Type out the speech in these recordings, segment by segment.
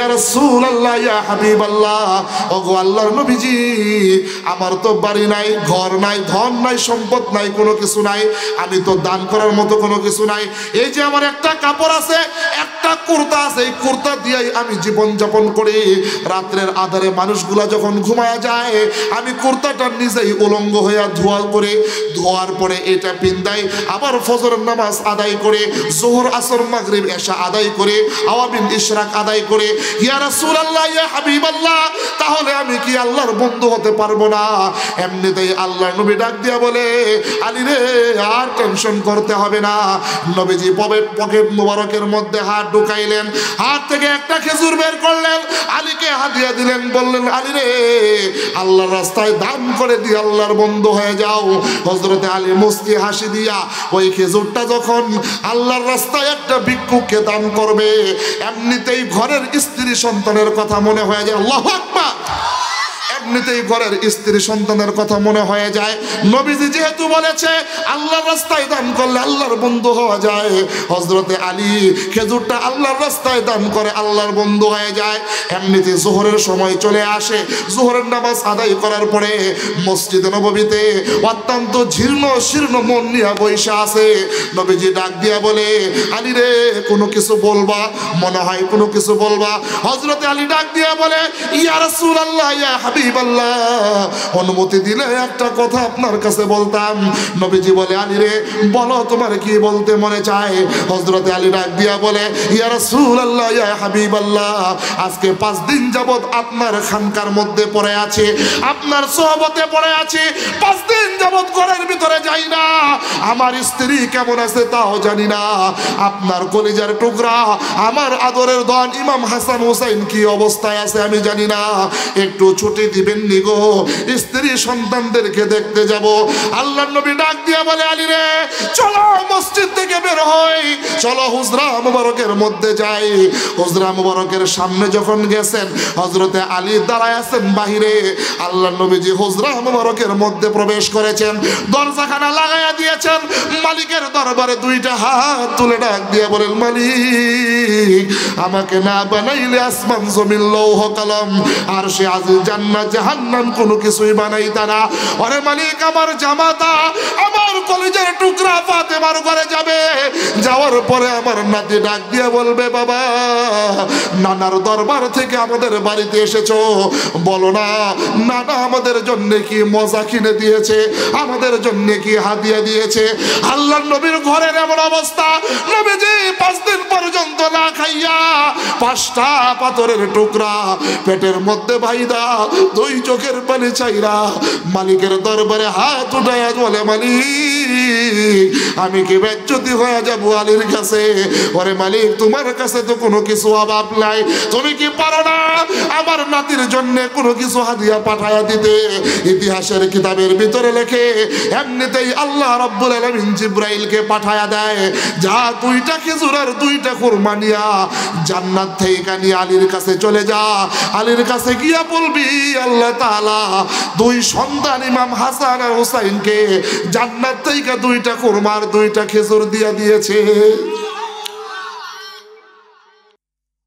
ইয়া রাসূলুল্লাহ ইয়া হাবিবাল্লাহ, ওগো আল্লাহর নবীজি, আমার তো বাড়ি নাই, ঘর নাই, ধন নাই, সম্পদ নাই, কোনো কিছু নাই, আমি তো দান করার মতো কোনো কিছু নাই। এই যে আমার একটা কাপড় আছে, একটা কুর্তা আছে, এই কুর্তা দিয়েই আমি জীবন যাপন করি। রাত্রের আধারে মানুষগুলা যখন ঘুমায়া যায়, আমি কুর্তাটা নিজেই উলঙ্গ হইয়া ধোয়ার পরে এটা পিন্দাই, আবার ফজরের নামাজ আদায় করে, যোহর আসর মাগরিব এশা আদায় করে, আওয়াবিন ইশরাক আদায় করে। ইয়া রাসূলুল্লাহ ইয়া হাবিবাল্লাহ, তাহলে আমি কি আল্লাহর বন্ধু হতে পারবো না? এমনিতেই আল্লাহর নবী ডাক দিয়া বলে, আলী রে, আর টেনশন করতে হবে না। নবীজি পকেট মুবারকের মধ্যে হাত ঢুকাইলেন, হাত থেকে একটা খেজুর বের করলেন, আলীকে হাদিয়া দিলেন, বললেন, আলী রে, আল্লাহর রাস্তায় দান করে দিয়ে আল্লাহর বন্ধু হয়ে যাও। হযরতে আলী মুস্কি হাসি দিয়া ওই খেজুরটা যখন আল্লাহর রাস্তায় একটা ভিক্ষুককে দান করবে, এমনিতেই ঘরের স্ত্রী সন্তানের কথা মনে হয়ে যায়। আল্লাহু আকবার। এমনিতেই ঘরের স্ত্রী সন্তানের কথা মনে হয়ে যায়। নবীজি যেহেতু বলেছে আল্লাহর রাস্তায় দান করলে আল্লাহর বন্ধু হওয়া যায়, হযরতে আলী খেজুরটা আল্লাহর রাস্তায় দান করে আল্লাহর বন্ধু হয়ে যায়। এমনিতে যোহরের সময় চলে আসে, যোহরের নামাজ আদায় করার পরে মসজিদে নববীতে অত্যন্ত জীর্ণ শীর্ণ মন নিয়ে বৈশা আছে। নবীজি ডাক দিয়া বলে, আলী রে, কোনো কিছু বলবা? মনে হয় কোনো কিছু বলবা। হযরতে আলী ডাক দিয়া বলে, ইয়া রাসূলুল্লাহ ইয়া হাবিব, অনুমতি দিলে একটা কথা আপনার কাছে বলতাম। নবীজি বলে, আলী রে, বলো তোমার কি বলতে মনে চায়? হযরতে আলী ডাক দিয়া বলে, ইয়া রাসূলুল্লাহ ইয়া হাবিবাল্লাহ, আজকে 5 দিন যাবত আপনার খানকার মধ্যে পড়ে আছে, আপনার সোহবতে পড়ে আছে, 5 দিন যাবত ঘরের ভিতরে যাই না, আমার স্ত্রী কেমন আছে তাও জানি না, আপনার কলিজার টুকরা আমার আদরের ধন ইমাম হাসান হুসাইন কি অবস্থায় আছে আমি জানি না, একটু ছুটি দিবেন নি গো, স্ত্রী সন্তানদেরকে দেখতে যাব। আল্লাহর নবী ডাক দিয়া বলে, আলী রে, চলো মসজিদ থেকে বের হই, চলো হুজরা মুবারকের মধ্যে যাই। হুজরা মুবারকের সামনে যখন গেছেন, হযরতে আলী দাঁড়ায় আছেন বাহিরে, আল্লাহর নবীজি হুজরা মুবারকের মধ্যে প্রবেশ করেছেন, দরজাখানা লাগাইয়া দিয়েছেন। মালিকের দরবারে 2টা হাত তুলে ডাক দিয়া বলেন, মালিক, আমাকে না বানাইলে আসমান জমিন লৌহ কলম আরশে আজিম জান্নাত জাহান্নাম কোনো কিছুই বানাইতা না। ওরে মালিক, আমার জামাতা আমার কলিজার টুকরা ফাতেমার ঘরে যাবে, যাওয়ার পরে আমার নাতি ডাক দিয়ে বলবে, বাবা, নানার দরবার থেকে আমাদের বাড়িতে এসেছো, বলো না নানা আমাদের জন্য কি মজা কিনে দিয়েছে, আমাদের জন্য কি হাদিয়া দিয়েছে। আল্লাহর নবীর ঘরের এমন অবস্থা, নবীজি 5 দিন পর্যন্ত না খাইয়া 5টা পাথরের টুকরা পেটের মধ্যে ভাইদা 2 চোখের পানি চাইরা মালিকের দরবারে হাত উঠাইয়া বলে, মালিক, আমি কি বেজ্জতি হয়ে যাবো আলীর কাছে? ওরে মালিক, তোমার কাছে তো কোনো কিছু অভাব নাই, তুমি কি পারো না আমার নাতির জন্য কোনো কিছু হাদিয়া পাঠায়া দিতে? ইতিহাসের কিতাবের ভিতরে লেখে, এমনিতেই আল্লাহ রাব্বুল আলামিন জিবরাইলকে পাঠায়া দেয়, যা 2টা খেজুর আর 2টা খুরমা নিয়া জান্নাত থেকে নিয়ে আলীর কাছে চলে যা। আলীর কাছে গিয়া বলবি, আল্লাহ তাআলা 2 সন্তান ইমাম হাসান আর হুসাইনকে জান্নাত থেকে 2টা খুরমা আর 2টা খেজুর দিয়া দিয়েছে।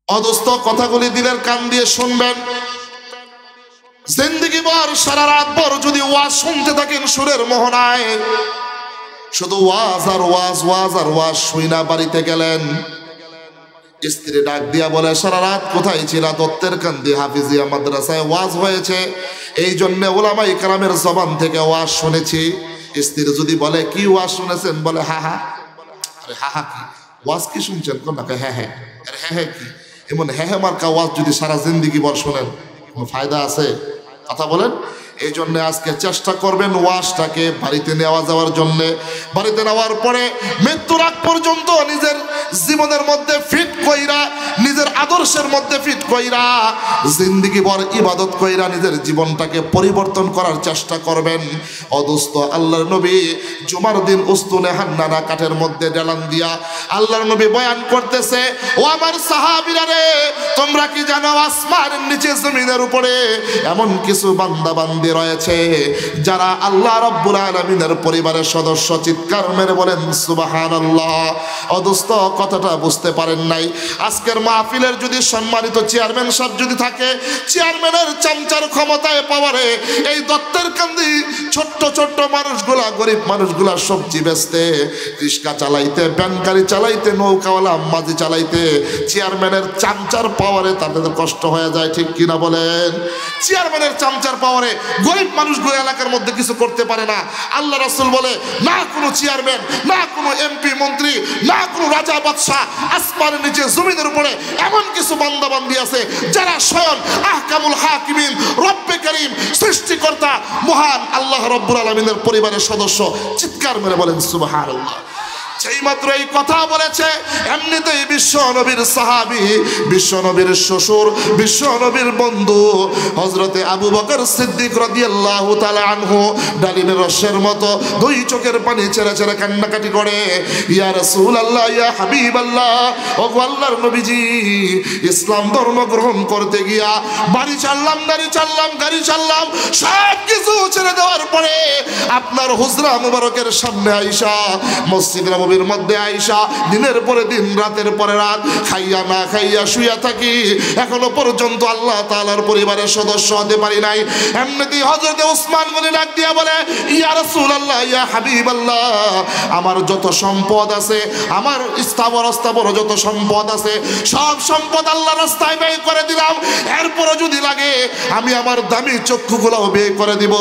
অদস্ত কথাগুলি দিলের কান দিয়ে শুনবেন। জিন্দেগি ভর সারা রাত ভর যদি ওয়াজ শুনতে থাকেন সুরের মোহনায়, শুধু ওয়াজ আর ওয়াজ, ওয়াজ আর ওয়াজ, শুইনা বাড়িতে গেলেন, স্ত্রী ডাক দিয়া বলে, সারা রাত কোথায় ছিলা? দত্তের কান্দি হাফিজিয়া মাদ্রাসায় ওয়াজ হয়েছে, এই জন্য উলামায়ে কেরামের জবান থেকে ওয়াজ শুনেছি। স্ত্রী যদি বলে, কি ওয়াজ শুনেছেন? বলে, হা হা। আরে হা হা কি? ওয়াজ কি শুনছেন? কোন না, হ্যাঁ হ্যাঁ। আরে হ্যাঁ হ্যাঁ কি? এমন হ্যাঁ হ্যাঁ মার্কা ওয়াজ যদি সারা জিন্দেগি ভর শোনেন, কোনো ফায়দা আছে? কথা বলেন। এই জন্য আজকে চেষ্টা করবেন ওয়াজটাকে বাড়িতে নেওয়া যাওয়ার জন্য। বাড়িতে নেওয়ার পরে মৃত্যুর আগ পর্যন্ত নিজের জীবনের মধ্যে ফিট কইরা, নিজের আদর্শের মধ্যে ফিট কইরা, জিন্দেগি ভর ইবাদত কইরা নিজের জীবনটাকে পরিবর্তন করার চেষ্টা করবেন। অদোস্ত আল্লাহর নবী জুমার দিন উস্তুনে হান্নানা কাঠের মধ্যে ডালান দিয়া আল্লাহর নবী বয়ান করতেছে, ও আমার সাহাবীরা রে, তোমরা কি জানো আসমানের নিচে জমিনের উপরে এমন কিছু বান্দা বান্দি বান্দি রয়েছে যারা আল্লাহ রাব্বুল আলামিনের পরিবারের সদস্য। চিৎকার মেরে বলেন সুবহানাল্লাহ। অদোস্ত কথাটা বুঝতে পারেন নাই? আজকের মাহফিলের যদি সম্মানিত চেয়ারম্যান সাহেব যদি থাকে, চেয়ারম্যানের চামচার ক্ষমতায় পাওয়ারে এই দত্তের কান্দি ছোট্ট ছোট্ট মানুষগুলা, গরিব মানুষগুলা সবজি বেচতে, রিক্সা চালাইতে, ভ্যান গাড়ি চালাইতে, নৌকাওয়ালা মাঝি চালাইতে চেয়ারম্যানের চামচার পাওয়ারে তাদের কষ্ট হয়ে যায়। ঠিক কিনা বলেন? চেয়ারম্যানের চামচার পাওয়ারে গরিব মানুষগুলো এলাকার মধ্যে কিছু করতে পারে না। আল্লাহ রাসূল বলে, না কোনো চেয়ারম্যান, না কোনো এমপি মন্ত্রী, না কোনো রাজা বাদশা, আসমানের নিচে জমিনের উপরে এমন কিছু বান্দা বান্দি আছে যারা স্বয়ং আহকামুল হাকিমিন রব্বে করিম সৃষ্টিকর্তা মহান আল্লাহ রাব্বুল আলামিনের পরিবারের সদস্য। চিৎকার মেরে বলেন সুবহানাল্লাহ। যেই মাত্র এই কথা বলেছে, এমনিতেই বিশ্ব নবীর সাহাবী, বিশ্ব নবীর শ্বশুর, বিশ্ব নবীর বন্ধু হযরতে আবু বকর সিদ্দিক রাদিয়াল্লাহু তাআলা আনহু ডালিমের রসের মতো দুই চোখের পানি ছেড়ে ছেড়ে কান্নাকাটি করে, ইয়া রাসূলুল্লাহ, ইয়া হাবিবাল্লাহ, ওগো আল্লাহর নবীজি, ইসলাম ধর্ম গ্রহণ করতে গিয়া বাড়ি ছাড়লাম, গাড়ি ছাড়লাম, গাড়ি ছাড়লাম, সব কিছু ছেড়ে দেওয়ার পরে আপনার হুজরা মুবারকের সামনে আইসা, মসজিদ নববীর মধ্যে আইসা দিনের পরে দিন, রাতের পরে রাত, খাইয়া না খাইয়া শুইয়া থাকি, এখনো পর্যন্ত আল্লাহ তাআলার পরিবারের সদস্য হতে পারি নাই। এমনিতেই হযরতে ওসমান গনি ডাক দিয়া বলে, ইয়া রাসূলুল্লাহ, ইয়া হাবিবাল্লাহ, আমার যত সম্পদ আছে, আমার স্থাবর অস্থাবর যত সম্পদ আছে, সব সম্পদ আল্লাহর রাস্তায় ব্যয় করে দিলাম। এরপরও যদি লাগে আমি আমার দামি চক্ষুগুলোও ব্যয় করে দিব,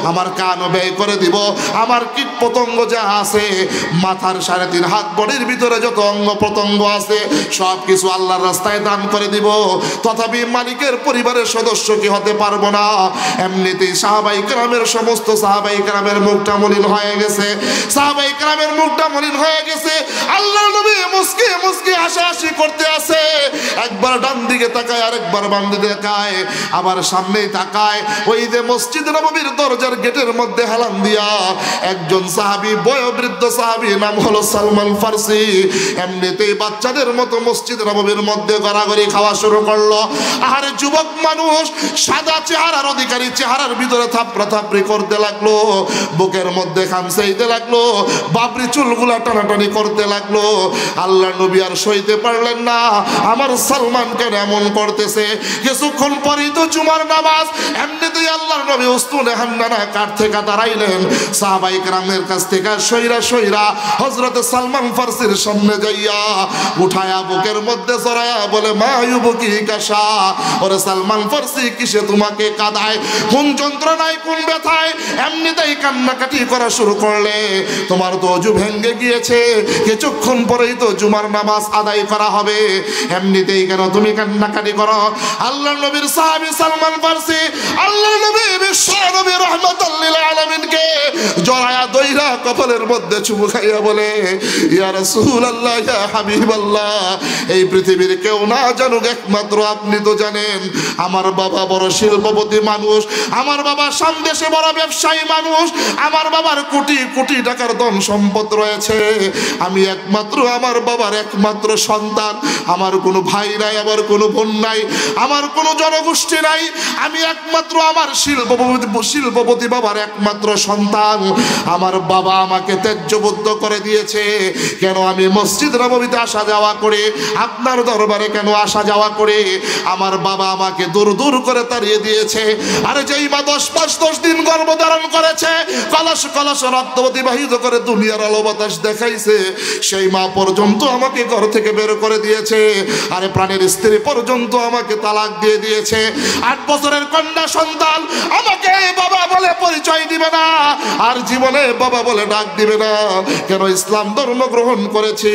আমার কানও ব্যয় করে দিব, আমার কীট পতঙ্গ যা আছে, মাথার 3.5 হাত বডির ভিতরে যত অঙ্গ প্রত্যঙ্গ আছে, সব কিছু আল্লাহর রাস্তায় দান করে দিব। তথাপি মালিকের পরিবারের সদস্য কি হতে পারবো না? এমনিতেই সাহাবায়ে কেরামের সমস্ত সাহাবায়ে কেরামের মুখটা মলিন হয়ে গেছে, সাহাবায়ে কেরামের মুখটা মলিন হয়ে গেছে। আল্লাহর নবী মুস্কি মুস্কি হাসাহাসি করতে আছে, একবার ডান দিকে তাকায়, আরেকবার বাম দিকে তাকায়, আবার সামনেই তাকায়। ওই যে মসজিদ নববীর দরজার গেটের মধ্যে হেলান দিয়া একজন সাহাবী, বয়োবৃদ্ধ সাহাবী, নাম হলো সালমান ফারসি, এমনিতেই বাচ্চাদের মতো মসজিদ নববীর মধ্যে গড়াগড়ি খাওয়া শুরু করলো। আরে যুবক মানুষ, সাদা চেহারার অধিকারী, চেহারার ভিতরে থাপড়া থাপড়ি করতে লাগলো, বুকের মধ্যে খামচাইতে লাগলো, বাবরি চুলগুলা টানাটানি করতে লাগলো। আল্লাহ নবী আর সইতে পারলেন না, আমার সালমান কেন এমন করতেছে? কিছুক্ষণ পরেই তো জুমার নামাজ। এমনিতেই আল্লাহর নবী উস্তুনে হান্নানা কাঠ থেকে দাঁড়াইলেন, সাহাবায়ে কেরামের কাছ থেকে সইরা সইরা হযরত সালমান ফারসির সামনে যাইয়া উঠায়া বুকের মধ্যে জড়ায়া বলে, মা ইউবকি কাশা, ওরে সালমান ফারসি, কিসে তোমাকে কাঁদায়? কোন যন্ত্রণায়, কোন ব্যথায় এমনিতেই কান্নাকাটি করা শুরু করলে? তোমার তো অজু ভেঙে গিয়েছে, কিছুক্ষণ পরেই তো জুমার নামাজ আদায় করা হবে, এমনিতেই কেন তুমি কান্নাকাটি করো? আল্লাহর নবীর সাহাবী সালমান ফারসি আল্লাহর নবী বিশ্ব নবী রাহমাতুল লিল আলামিনকে জড়ায়া দইরা কপালের মধ্যে চুমু খাইয়া বলে, ইয়া রাসূলুল্লাহ, ইয়া হাবিবাল্লাহ, এই পৃথিবীর কেউ না জানুক, একমাত্র আপনি তো জানেন। আমার বাবা বড় শিল্পপতি মানুষ, আমার বাবা সামদেশে বড় ব্যবসায়ী মানুষ, আমার বাবার কোটি কোটি টাকার ধন সম্পদ রয়েছে, আমি একমাত্র আমার বাবার একমাত্র সন্তান, আমার কোনো ভাই নাই, আমার কোনো বোন নাই, আমার কোনো জনগোষ্ঠী নাই, আমি একমাত্র আমার শিল্পপতি বাবার একমাত্র সন্তান। আমার বাবা আমাকে ত্যায্যবদ্ধ করে দিয়েছে, কেন আমি মসজিদ নববীতে আসা যাওয়া করে, আপনার দরবারে কেন আসা যাওয়া করে? আমার বাবা আমাকে দূর দূর করে তাড়িয়ে দিয়েছে। আরে যেই মা 10 মাস 10 দিন গর্ভধারণ করেছে, কলস কলস রক্ত অতিবাহিত করে দুনিয়ার আলো বাতাস দেখাইছে, সেই মা পর্যন্ত আমাকে ঘর থেকে বের করে দিয়েছে। আরে প্রাণের স্ত্রী পর্যন্ত আমাকে তালাক দিয়ে দিয়েছে। 8 বছরের কন্যা সন্তান আমাকে বাবা বলে পরিচয় দিবে না, আর জীবনে বাবা বলে ডাক দিবে না। কেন? ইসলাম ধর্ম গ্রহণ করেছি।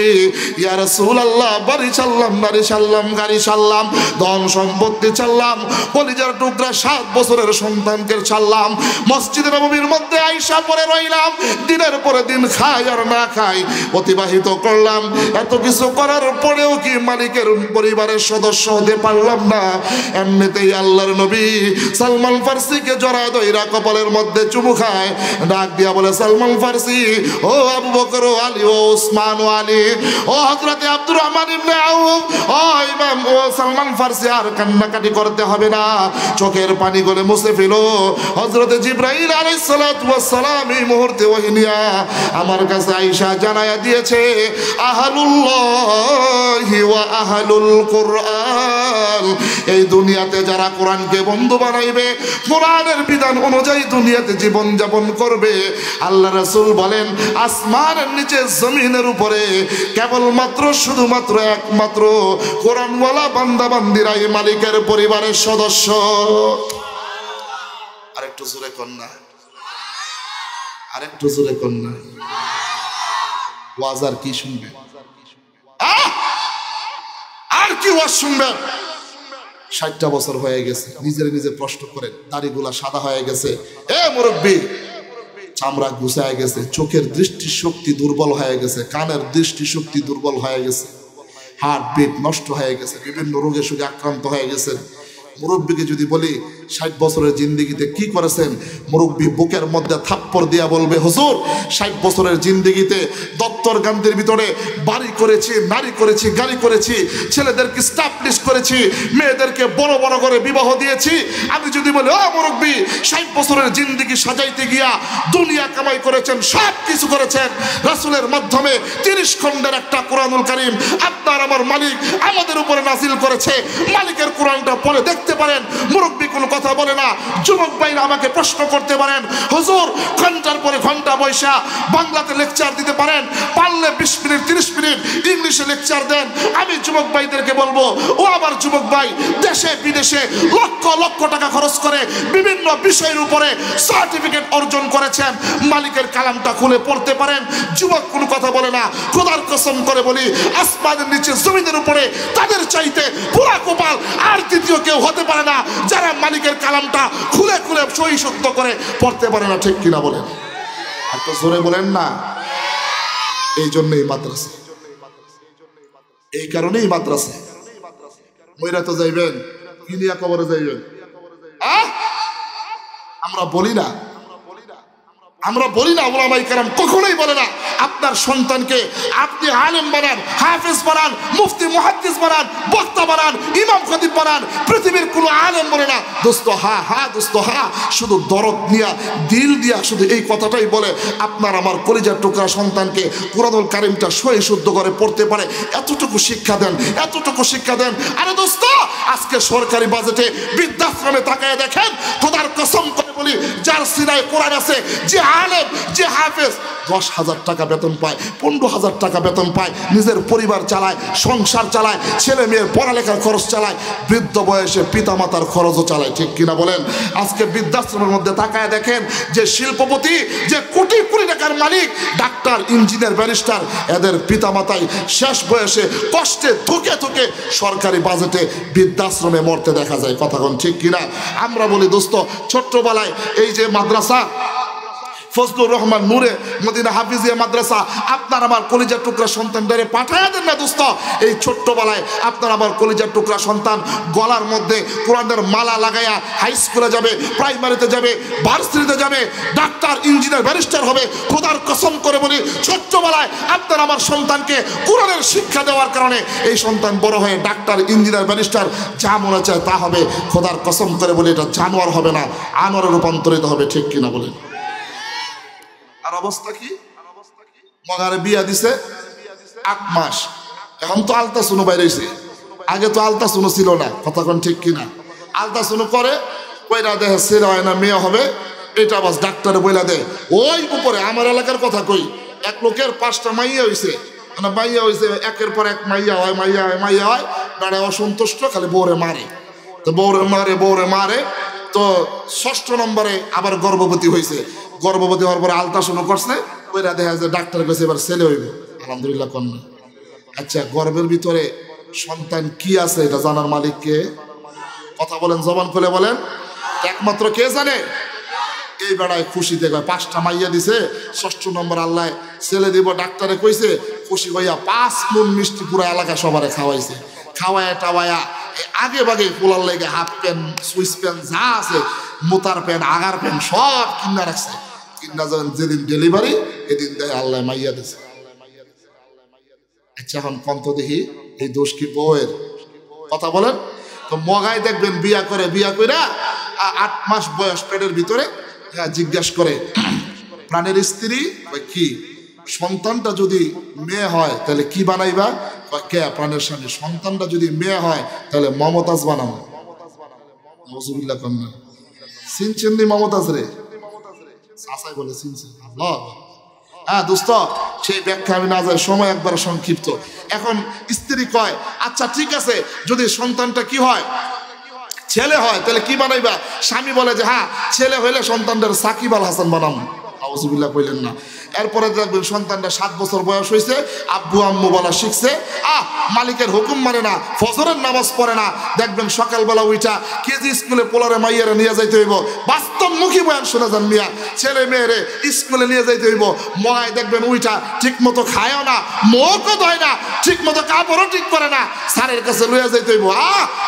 ইয়া রাসূলুল্লাহ, বাড়ি ছাড়লাম, বাড়ি ছাড়লাম, গাড়ি ছাড়লাম, ধন সম্পত্তি ছাড়লাম, কলিজার টুকরা 7 বছরের সন্তানকে ছাড়লাম, মসজিদ নববীর মধ্যে আইসা পরে রইলাম, দিনের পরে দিন খাই আর না খাই অতিবাহিত করলাম। এত কিছু করার পরেও কি মালিকের পরিবারের সদস্য হতে পারলাম না? এমনিতেই আল্লাহর নবী সালমান ফারসিকে জড়ায় দইরা কপালের মধ্যে চুমু খায়, ডাক দিয়া বলে, সালমান ফারসি, ও আবু বকর, ও আলী ও উসমান আলী ও হযরতে আব্দুর রহমান ইবনে আউফ ও ইমাম ও সালমান ফারসি আর কান্নাকাটি করতে হবে না, চোখের পানি গলে মুছে ফেলো। হযরতে জিবরাইল আলাইহিস সালাতু ওয়াস সালাম এই মুহূর্তে ওহী নিয়া আমার কাছে আয়েশা জানায়া দিয়েছে, আহলুল্লাহি ওয়া আহলুল কুরআন, এই দুনিয়াতে যারা কোরআনকে বন্ধু বানাইবে, কোরআনের বিধান অনুযায়ী দুনিয়াতে জীবন যাপন করবে, আল্লাহ রাসূল বলেন আসমানের নিচে জমিনের উপরে কেবলমাত্র শুধুমাত্র একমাত্র কোরআনওয়ালা বান্দা বান্দিরাই মালিকের পরিবারের সদস্য। আরেকটু জোরে কন্যা, আরেকটু জোরে কন্যা। ওয়াজ আর কি শুনবে, আর কি ওয়াজ শুনবেন? 60টা বছর হয়ে গেছে, নিজের নিজে প্রশ্ন করেন, দাড়িগুলা সাদা হয়ে গেছে, এ মুরব্বী চামড়া গুছায় গেছে, চোখের দৃষ্টি শক্তি দুর্বল হয়ে গেছে, কানের দৃষ্টি শক্তি দুর্বল হয়ে গেছে, হার্ট বিট নষ্ট হয়ে গেছে, বিভিন্ন রোগে সুগে আক্রান্ত হয়ে গেছেন। মুরব্বীকে যদি বলি 60 বছরের জিন্দেগিতে কি করেছেন, মুরব্বী বুকের মধ্যে থাপ্পড় দিয়া বলবে, হুজুর 60 বছরের জিন্দেগিতে দত্তর গান্ধীর ভিতরে বাড়ি করেছি, নারী করেছি, গাড়ি করেছি, ছেলেদেরকে স্টাবলিশ করেছি, মেয়েদেরকে বড় বড় করে বিবাহ দিয়েছি। আমি যদি বলি, ও মুরব্বী 60 বছরের জিন্দেগি সাজাইতে গিয়া দুনিয়া কামাই করেছেন, সব কিছু করেছেন, রাসূলের মাধ্যমে 30 খণ্ডের একটা কোরআনুল কারীম আপনার আমার মালিক আমাদের উপরে নাজিল করেছে, মালিকের কোরআনটা পড়ে দেখতে পারেন। মুরব্বী কোনো কথা বলে না। যুবক ভাইরা আমাকে প্রশ্ন করতে পারেন, হুজুর ঘন্টার পরে ঘন্টা বৈশা বাংলাতে লেকচার দিতে পারেন, পারলে 20 মিনিট 30 মিনিট ইংলিশে লেকচার দেন। আমি যুবক ভাইদেরকে বলবো, ও আমার যুবক ভাই, দেশে বিদেশে লক্ষ লক্ষ টাকা খরচ করে বিভিন্ন বিষয়ের উপরে সার্টিফিকেট অর্জন করেছেন, মালিকের কালামটা খুলে পড়তে পারেন। যুবক কোনো কথা বলে না। খোদার কসম করে বলি, আসমানের নিচে জমিনের উপরে তাদের চাইতে পুরা কপাল আর দ্বিতীয় কেউ হতে পারে না যারা মালিকের কালামটা খুলে খুলে সহি সত্য করে পড়তে পারে না। ঠিক কিনা বলেন? এত জোরে বলেন না। এই জন্যই মাদ্রাসা, এই কারণেই মাদ্রাসা। মইরা তো যাইবেন, কিনিয়া কবরে যাইবেন। আমরা বলি না, আমরা বলি না, ওলামায়ে কেরাম কখনোই বলে না আপনার সন্তানকে আপনি আলেম বানান, হাফেজ বানান, মুফতি মুহাদ্দিস বানান, বক্তা বানান, ইমাম খতিব বানান। পৃথিবীর কোনো আলেম বলে না দোস্ত হা দোস্ত হা, শুধু দরদ নিয়া দিল দিয়া শুধু এই কথাটাই বলে আপনার আমার কলিজার টুকরা সন্তানকে কুরআনুল কারীমটা সহি শুদ্ধ করে পড়তে পারে, এতটুকু শিক্ষা দেন, এতটুকু শিক্ষা দেন। আরে দোস্ত, আজকে সরকারি বাজেটে বৃদ্ধাশ্রমে তাকায় দেখেন, খোদার কসম করে বলি, যার সিনায় কোরআন আছে, যে আলেম, যে হাফেজ, 10,000 টাকা বেতন পায়, 15,000 টাকা বেতন পায়, নিজের পরিবার চালায়, সংসার চালায়, ছেলে মেয়ের পড়ালেখার খরচ চালায়, বৃদ্ধ বয়সে পিতামাতার খরচও চালায়। ঠিক কিনা বলেন? আজকে বৃদ্ধাশ্রমের মধ্যে তাকায় দেখেন, যে শিল্পপতি, যে কোটি কোটি টাকার মালিক, ডাক্তার, ইঞ্জিনিয়ার, ব্যারিস্টার, এদের পিতামাতাই শেষ বয়সে কষ্টে ধুকে ধুকে সরকারি বাজেটে বৃদ্ধাশ্রমে মরতে দেখা যায়। কথা কোন ঠিক কিনা? আমরা বলি দোস্ত, ছোট্টবেলায় এই যে মাদ্রাসা ফজলুর রহমান নূরে মদিনা হাফিজিয়া মাদ্রাসা আপনার আমার কলিজার টুকরা সন্তানদের পাঠায়া দেন না দোস্ত। এই ছোট্টবেলায় আপনার আমার কলিজার টুকরা সন্তান গলার মধ্যে কোরআনের মালা লাগাইয়া হাই স্কুলে যাবে, প্রাইমারিতে যাবে, ভার্সিটিতে যাবে, ডাক্তার, ইঞ্জিনিয়ার, ব্যারিস্টার হবে। খোদার কসম করে বলি, ছোট্টবেলায় আপনার আমার সন্তানকে কোরআনের শিক্ষা দেওয়ার কারণে এই সন্তান বড় হয়ে ডাক্তার, ইঞ্জিনিয়ার, ব্যারিস্টার যা মনে চায় তা হবে। খোদার কসম করে বলি, এটা জানোয়ার হবে না, আনোয়ারে রূপান্তরিত হবে। ঠিক কিনা বলেন? আর অবস্থা কি? মগারে বিয়া দিছে 8 মাস, এখন তো আলতাসুনো বাইরেছে, আগে তো আলতাসুনো ছিল না। কথা কোন ঠিক কিনা? আলতাসুনো করে কইরা দেহে ছেলে হয় না মেয়ে হবে, এটা বাস ডাক্তারে বইলা দেয়। ওই উপরে আমার এলাকার কথা কই, এক লোকের 5টা মাইয়া হইছে, মানে মাইয়া হইছে, একের পর এক মাইয়া হয়, মাইয়া হয়, মাইয়া হয়, দাঁড়ায় অসন্তুষ্ট, খালি বউরে মারে, তো বউরে মারে। তো 6ষ্ঠ নম্বরে আবার গর্ভবতী হয়েছে। গর্ভবতী হওয়ার পরে আলট্রাসাউন্ড করছে, ওইরা দেখা যায় ডাক্তার কাছে এবার ছেলে হইবে, আলহামদুলিল্লাহ কন্যা। আচ্ছা, গর্ভের ভিতরে সন্তান কি আছে এটা জানার মালিক কে? কথা বলেন, জবান খুলে বলেন, একমাত্র কে জানে? এই বেড়ায় খুশিতে 5টা মাইয়া দিছে, 6ষ্ঠ নম্বর আল্লাহ ছেলে দিব ডাক্তারে কইছে, খুশি হইয়া 5 মণ মিষ্টি পুরো এলাকা সবারে খাওয়াইছে। খাওয়ায় টাওয়ায়া আগে বাগে পোলার লেগে হাফ প্যান্ট, সুইচ প্যান্ট যা আছে, মোতার প্যান্ট, আগার প্যান্ট সব কিনা রাখছে। কিনা যেদিন ডেলিভারি এদিন দেয় আল্লাহ মাইয়া দিছে। আচ্ছা এখন কন্ত দেখি এই দোষ কি বউয়ের? কথা বলেন তো। মগায় দেখবেন বিয়া করে, বিয়া কইরা 8 মাস বয়স পেটের ভিতরে জিজ্ঞাসা করে প্রাণের স্ত্রী কি সন্তানটা যদি মেয়ে হয় তাহলে কি বানাইবা? কে? প্রাণের স্বামী। সন্তানটা যদি মেয়ে হয় তাহলে মমতাজ বানাবো। নজরুল্লাহ কন্যা চিনছেন নি মমতাজ রে? চাচাই বলে চিনছেন। হ্যাঁ দোস্ত, সেই ব্যাখ্যা আমি না যাই, সময় একবার সংক্ষিপ্ত। এখন স্ত্রী কয় আচ্ছা ঠিক আছে, যদি সন্তানটা কি হয় ছেলে হয় তাহলে কি বানাইবা? স্বামী বলে যে হ্যাঁ ছেলে হইলে সন্তানটার সাকিব আল হাসান বানাবো। আউযুবিল্লাহ কইলেন না। এরপরে দেখবেন সন্তানটা 7 বছর বয়স হয়েছে, আব্বু আম্মু বলা শিখছে, মালিকের হুকুম মানে না, ফজরের নামাজ পড়ে না। দেখবেন সকালবেলা উইটা কেজি স্কুলে পোলারে মাইয়ারে নিয়ে যাইতে হইব। বাস্তবমুখী বয়ান শোনা যান মিয়া, ছেলে মেয়েরে স্কুলে নিয়ে যাইতে হইব। মগায় দেখবেন উইটা ঠিক মতো খায়ও না, মুখও ধয় না, ঠিক মতো কাপড়ও ঠিক করে না, স্যারের কাছে লইয়া যাইতে হইব।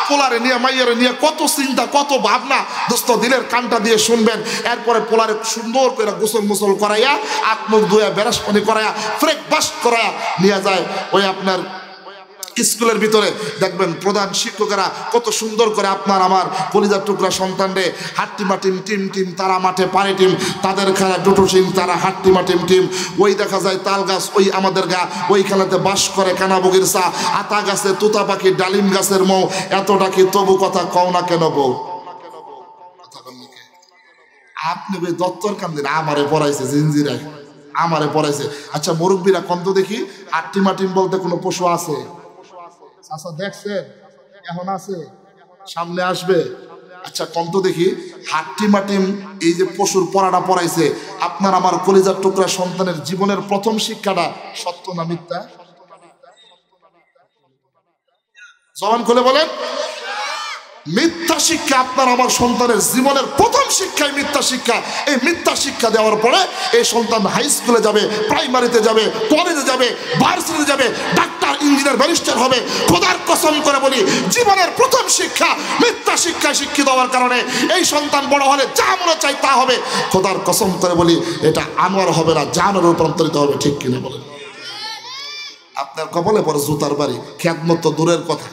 পোলারে নিয়ে মাইয়ারে নিয়ে কত চিন্তা, কত ভাবনা। দোস্ত দিলের কানটা দিয়ে শুনবেন। এরপরে পোলারে সুন্দর করে গোসল মুসল করাইয়া, মুখ ধুয়া, বেরাস পানি করাইয়া, ফ্রেক বাস করাইয়া নিয়ে যায় ওই আপনার স্কুলের ভিতরে। দেখবেন প্রধান শিক্ষকেরা কত সুন্দর করে আপনার আমার কলিজার টুকরা সন্তানরে হাট্টিমা টিম টিম টিম, তারা মাঠে পারে টিম, তাদের খেলা ডুটো টিম, তারা হাট্টিমা টিম টিম। ওই দেখা যায় তাল গাছ, ওই আমাদের গা, ওই খেলাতে বাস করে কানাবগির চা, আতা গাছে তুতা পাখি, ডালিম গাছের মৌ, এত ডাকি তবু কথা কও না কেন বউ? আপনি ওই দত্তর কান্দিন আমারে পড়াইছে, জিনজিরায় আমারে পড়াইছে। আচ্ছা মুরব্বীরা কন্ত দেখি, হাট্টিমা টিম বলতে কোনো পশু আছে? আচ্ছা দেখছেন এখন আছে, সামনে আসবে। আচ্ছা কন্ত দেখি, হাট্টিমা টিম এই যে পশুর পড়াটা পড়াইছে, আপনার আমার কলিজার টুকরা সন্তানের জীবনের প্রথম শিক্ষাটা সত্য না মিথ্যা? জবান খুলে বলেন। মিথ্যা শিক্ষা আপনার আমার সন্তানের জীবনের প্রথম শিক্ষাই মিথ্যা শিক্ষা। এই মিথ্যা শিক্ষা দেওয়ার পরে এই সন্তান হাই স্কুলে যাবে, প্রাইমারিতে যাবে, কলেজে যাবে, ভার্সিটিতে যাবে, ডাক্তার, ইঞ্জিনিয়ার, ব্যারিস্টার হবে। খোদার কসম করে বলি, জীবনের প্রথম শিক্ষা মিথ্যা শিক্ষায় শিক্ষিত হওয়ার কারণে এই সন্তান বড় হলে যা মনে চাই তা হবে। খোদার কসম করে বলি, এটা আনোয়ার হবে না, জানোয়ারে রূপান্তরিত হবে। ঠিক কিনা বলেন? আপনার কপালে পরে জুতার বাড়ি, খ্যাতমত তো দূরের কথা।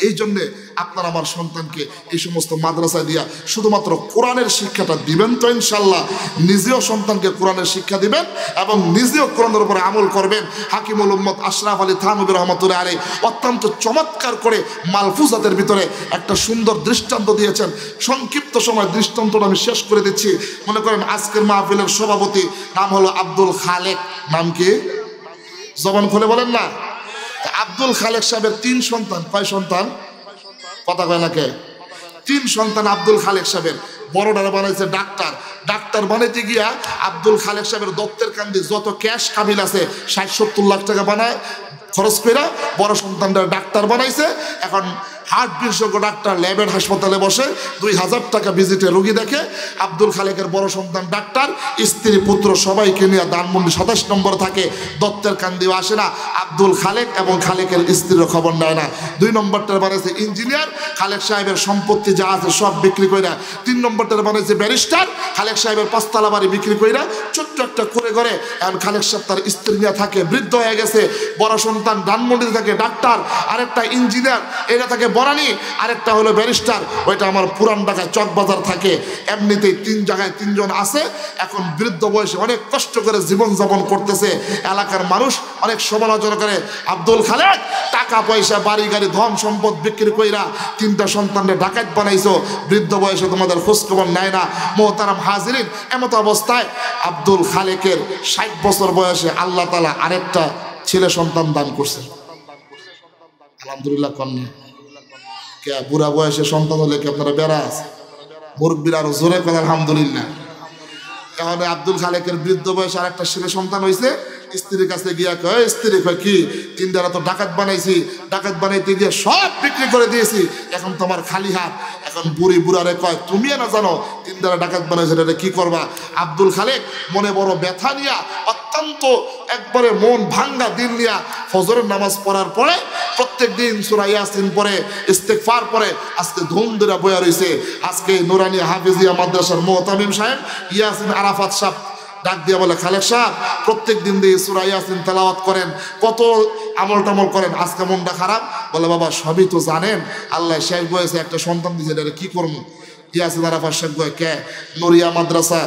এই জন্যে আপনার আমার সন্তানকে এই সমস্ত মাদ্রাসায় দিয়া শুধুমাত্র কোরআনের শিক্ষাটা দিবেন তো ইনশাল্লাহ। নিজেও সন্তানকে কোরআনের শিক্ষা দিবেন এবং নিজেও কোরআনের উপরে আমল করবেন। হাকিমুল উম্মত আশরাফ আলী থানভী রহমতুল্লাহ আলাইহি অত্যন্ত চমৎকার করে মালফুজাতের ভিতরে একটা সুন্দর দৃষ্টান্ত দিয়েছেন। সংক্ষিপ্ত সময় দৃষ্টান্তটা আমি শেষ করে দিচ্ছি। মনে করেন আজকের মাহফিলের সভাপতি নাম হলো আব্দুল খালেক। নাম কি? জবান খুলে বলেন না। আব্দুল খালেক সাহেবের 3 সন্তান। কয় সন্তান? কথা কয় না কে? 3 সন্তান আব্দুল খালেক সাহেবের। বড়টারে বানাইছে ডাক্তার। ডাক্তার বানাইতে গিয়া আব্দুল খালেক সাহেবের দত্তের কান্দি যত ক্যাশ কাবিল আছে 60-70 লাখ টাকা বানায় খরচ করে বড় সন্তানটা ডাক্তার বানাইছে। এখন হার্ট বিশেষজ্ঞ ডাক্তার ল্যাবের হাসপাতালে বসে 2000 টাকা ভিজিটে রোগী দেখে। আব্দুল খালেকের বড় সন্তান ডাক্তার, স্ত্রী পুত্র সবাইকে নিয়ে ধানমন্ডি 27 নম্বর থাকে। দত্তের কান্দিও আসে না। আব্দুল খালেক এবং খালেকের স্ত্রীর খবর নেয় না। 2 নম্বরটার বানাইছে ইঞ্জিনিয়ার, খালেক সাহেবের সম্পত্তি যা আছে সব বিক্রি কইরা। 3 নম্বরটার বানাইছে ব্যারিস্টার, খালেক সাহেবের 5 তলা বাড়ি বিক্রি কইরা ছোট্ট একটা করে ঘরে এখন খালেক সাহেব তার স্ত্রী নিয়ে থাকে। বৃদ্ধ হয়ে গেছে। বড় সন্তান ধানমন্ডিতে থাকে ডাক্তার, আরেকটা ইঞ্জিনিয়ার, এটা থাকে বরানি, আরেকটা হলো ব্যারিস্টার, ওইটা আমার পুরান ঢাকায় চকবাজার থাকে। এমনিতেই 3 জায়গায় 3 জন আছে। এখন বৃদ্ধ বয়সে অনেক কষ্ট করে জীবনযাপন করতেছে। এলাকার মানুষ অনেক সমালোচনা করে, আব্দুল খালেক টাকা পয়সা বাড়ি গাড়ি ধন সম্পদ বিক্রি কইরা 3টা সন্তানকে ডাকাত বানাইছো, বৃদ্ধ বয়সে তোমাদের খোঁজখবর নেয় না। মোহতারাম হাজিরিন, এমত অবস্থায় আব্দুল খালেকের 60 বছর বয়সে আল্লাহ তাআলা আরেকটা ছেলে সন্তান দান করছেন। আলহামদুলিল্লাহ। কন্যা কে বুড়া বয়সে সন্তান হলে কি আপনারা বেড়াস? মুরব্বীরা আরো জোরে করে আলহামদুলিল্লাহ। তাহলে আব্দুল খালেকের বৃদ্ধ বয়সে আর একটা ছেলে সন্তান হয়েছে। স্ত্রীর কাছে গিয়া কয়, স্ত্রী কয় কি 3 দ্বারা তো ডাকাত বানাইছি, ডাকাত বানাইতে গিয়ে সব বিক্রি করে দিয়েছি, এখন তোমার খালি হাত। এখন বুড়ি বুড়ারে কয়, তুমি না জানো 3 দ্বারা ডাকাত বানাইছে, এটা কি করবা? আব্দুল খালেক মনে বড় ব্যথা নিয়া, অত্যন্ত একবারে মন ভাঙ্গা দিন নিয়া ফজরের নামাজ পড়ার পরে প্রত্যেক দিন সূরা ইয়াসিন পড়ে, ইস্তেগফার পড়ে। আজকে ধুম ধরে বয়া রইছে। আজকে নুরানি হাফিজিয়া মাদ্রাসার মুহতামিম সাহেব ইয়াসিন আরাফাত সাহেব ডাক দিয়ে বলে, খালেক সাহেব প্রত্যেক দিন দিয়ে সূরা ইয়াসিন তেলাওয়াত করেন, কত আমল টামল করেন, আজকে মনটা খারাপ। বলে, বাবা সবই তো জানেন, আল্লাহ শেষ বয়সে একটা সন্তান দিয়েছে, এটা কি করবো? ইয়াসিন আরাফাত শেখ বয় কে নুরিয়া মাদ্রাসা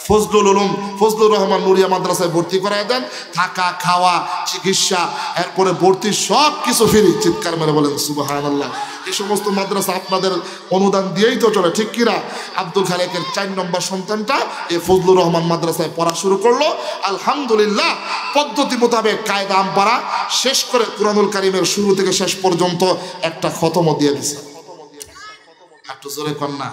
ফজলুর রহমান নুরিয়া মাদ্রাসায় ভর্তি করায় দেন, থাকা খাওয়া চিকিৎসা এরপরে ভর্তি সব কিছু ফ্রি। চিৎকার মেরে বলেন সুবহানাল্লাহ। এই সমস্ত মাদ্রাসা আপনাদের অনুদান দিয়েই তো চলে, ঠিক কিনা? আব্দুল খালেকের 4 নম্বর সন্তানটা এই ফজলুর রহমান মাদ্রাসায় পড়া শুরু করলো। আলহামদুলিল্লাহ পদ্ধতি মোতাবেক কায়দা আমপারা শেষ করে কুরআনুল কারীমের শুরু থেকে শেষ পর্যন্ত একটা খতমও দিয়ে দিছে। একটু জোরে কন্যা।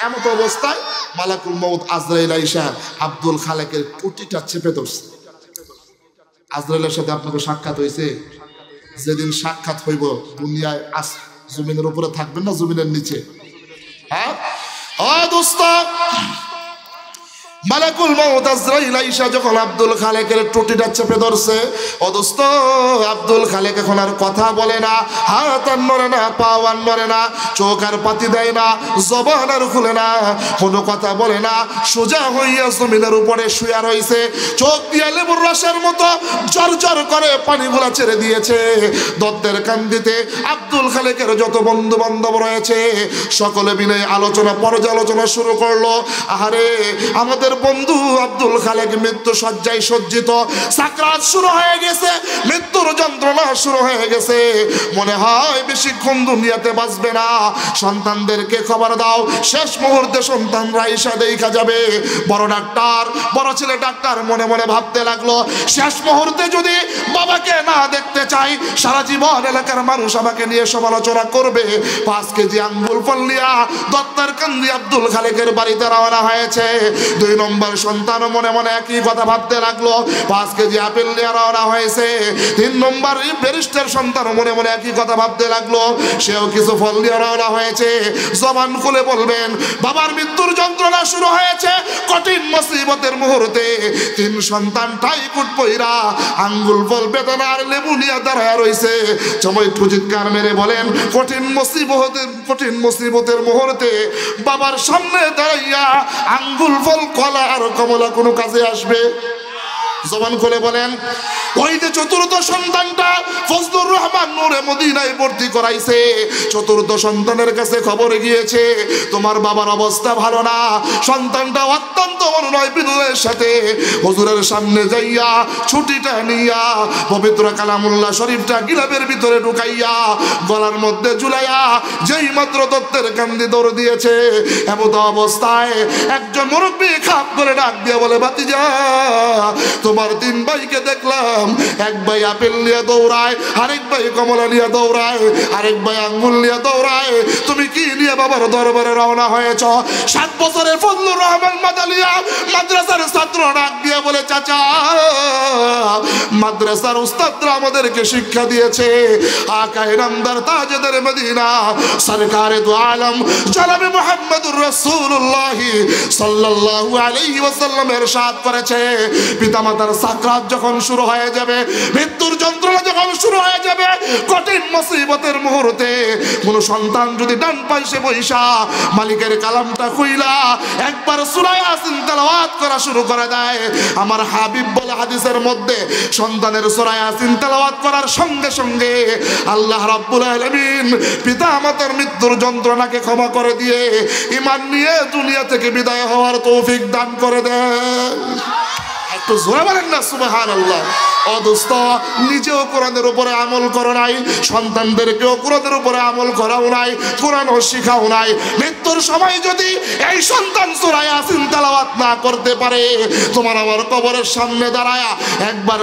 এমত অবস্থায় মালাকুল মউত আজরাইল আইসা আব্দুল খালেকের টুটিটা চেপে ধরছে। আজরাইলের সাথে আপনাকে সাক্ষাৎ হয়েছে? যেদিন সাক্ষাৎ হইব দুনিয়ায় জমিনের উপরে থাকবেন না জমিনের নিচে? হ্যাঁ ও দোস্ত, মালাকুল মউত আজরাইল আইসা যখন আব্দুল খালেকের টুটিটা চেপে ধরছে, ও দোস্ত আব্দুল খালেক এখন আর কথা বলে না, হাত আর নড়ে না, পা আর নড়ে না, চোখ আর পাতি দেয় না, জবান আর খুলে না, কোনো কথা বলে না, সোজা হইয়া জমিনের উপরে শুয়া রইছে। চোখ দিয়ে লেবুর রসের মতো জর করে পানিগুলা ছেড়ে দিয়েছে। দত্তের কান্দিতে আব্দুল খালেকের যত বন্ধু বান্ধব রয়েছে সকলে মিলে আলোচনা পর্যালোচনা শুরু করলো। আহারে আমাদের বন্ধু আব্দুল খালেক মৃত্যু শয্যায় সজ্জিত, সাকরাত শুরু হয়ে গেছে, মৃত্যুর যন্ত্রণা শুরু হয়ে গেছে, মনে হয় বেশিক্ষণ দুনিয়াতে বাঁচবে না। সন্তানদেরকে খবর দাও, শেষ মুহূর্তে সন্তানরা ঈশা দেখা যাবে। বড় ডাক্তার, বড় ছেলে ডাক্তার মনে মনে ভাবতে লাগলো, শেষ মুহূর্তে যদি বাবাকে না দেখতে চাই, সারা জীবন এলাকার মানুষ আমাকে নিয়ে সমালোচনা করবে। 5 কেজি আঙ্গুল ফল নিয়া দত্তার কান্দি আব্দুল খালেকের বাড়িতে রওনা হয়েছে। 2 নম্বর সন্তান মনে মনে একই কথা ভাবতে লাগলো, 5 কেজি আপেল নিয়ে রওনা হয়েছে। 3 নম্বর ব্যারিস্টার সন্তান মনে মনে একই কথা ভাবতে লাগলো, সেও কিছু ফল নিয়ে রওনা হয়েছে। জবান খুলে বলবেন, বাবার মৃত্যুর যন্ত্রণা শুরু হয়েছে, কঠিন মুসিবতের মুহূর্তে 3 সন্তান টাইকুট পইরা আঙ্গুল ফল বেদনার লেবু নিয়ে দাঁড়ায় রয়েছে। সময় চিৎকার মেরে বলেন, কঠিন মুসিবতের মুহূর্তে বাবার সামনে দাঁড়াইয়া আঙ্গুল ফল কলা আর কমলা কোনো কাজে আসবে? জবান খুলে বলেন। ওই যে চতুর্থ সন্তানটা ফজলুর রহমান নূরে মদিনায় ভর্তি করাইছে, চতুর্থ সন্তানের কাছে খবর গিয়েছে তোমার বাবার অবস্থা ভালো না। সন্তানটা অত্যন্ত অনুনয় বিনয়ের সাথে হুজুরের সামনে যাইয়া ছুটিটা নিয়া পবিত্র কালামুল্লাহ শরীফটা গিলাবের ভিতরে ঢুকাইয়া গলার মধ্যে ঝুলাইয়া যেই মাত্র দত্তের কান্দি দৌড় দিয়েছে, এমত অবস্থায় একজন মুরব্বী খাপ করে ডাক দিয়ে বলে, ভাতিজা তোমার 3 ভাইকে দেখলাম, এক ভাই আপেল নিয়ে দৌড়ায়, আরেক ভাই কমলা নিয়ে দৌড়ায়, আরেক ভাই আঙ্গুল নিয়ে দৌড়ায়, তুমি কি নিয়ে বাবার দরবারে রওনা হয়েছ? 7 বছরের ফজলুর রহমান মাদালিয়া মাদ্রাসার ছাত্র ডাক দিয়ে বলে, চাচা মাদ্রাসার উস্তাদরা আমাদেরকে শিক্ষা দিয়েছে, আকায়ে নামদার তাজেদার মদিনা সরকারে দু আলম জনাবে মুহাম্মদুর রাসূলুল্লাহ সাল্লাল্লাহু আলাইহি ওয়াসাল্লাম ইরশাদ করেছে, পিতামাতার সাকরাত যখন শুরু হয়ে যাবে, মৃত্যুর যন্ত্রণা যখন শুরু হয়ে যাবে, কঠিন মুসিবতের মুহূর্তে কোন সন্তান যদি ডান পাশে বইসা মালিকের কালামটা খুইলা একবার সূরা ইয়াসিন তেলাওয়াত করা শুরু করে দেয়, আমার হাবিব বলে হাদিসের মধ্যে সন্তানের সূরা ইয়াসিন তেলাওয়াত করার সঙ্গে সঙ্গে আল্লাহ রাব্বুল আলামিন পিতামাতার মৃত্যুর যন্ত্রণাকে ক্ষমা করে দিয়ে ঈমান নিয়ে দুনিয়া থেকে বিদায় হওয়ার তৌফিক দান করে দেন। একটু জোরে বলেন না সুবহানাল্লাহ। ও দোস্ত, নিজেও কোরআনের উপরে আমল করো নাই, সন্তানদেরকেও কোরআনের উপরে আমল করাও নাই, কোরআনও শিখাও নাই। মৃত্যুর সময় যদি এই সন্তান সূরা ইয়াসিন তেলাওয়াত না করতে পারে, তোমার আমার কবরের সামনে দাঁড়ায়া একবার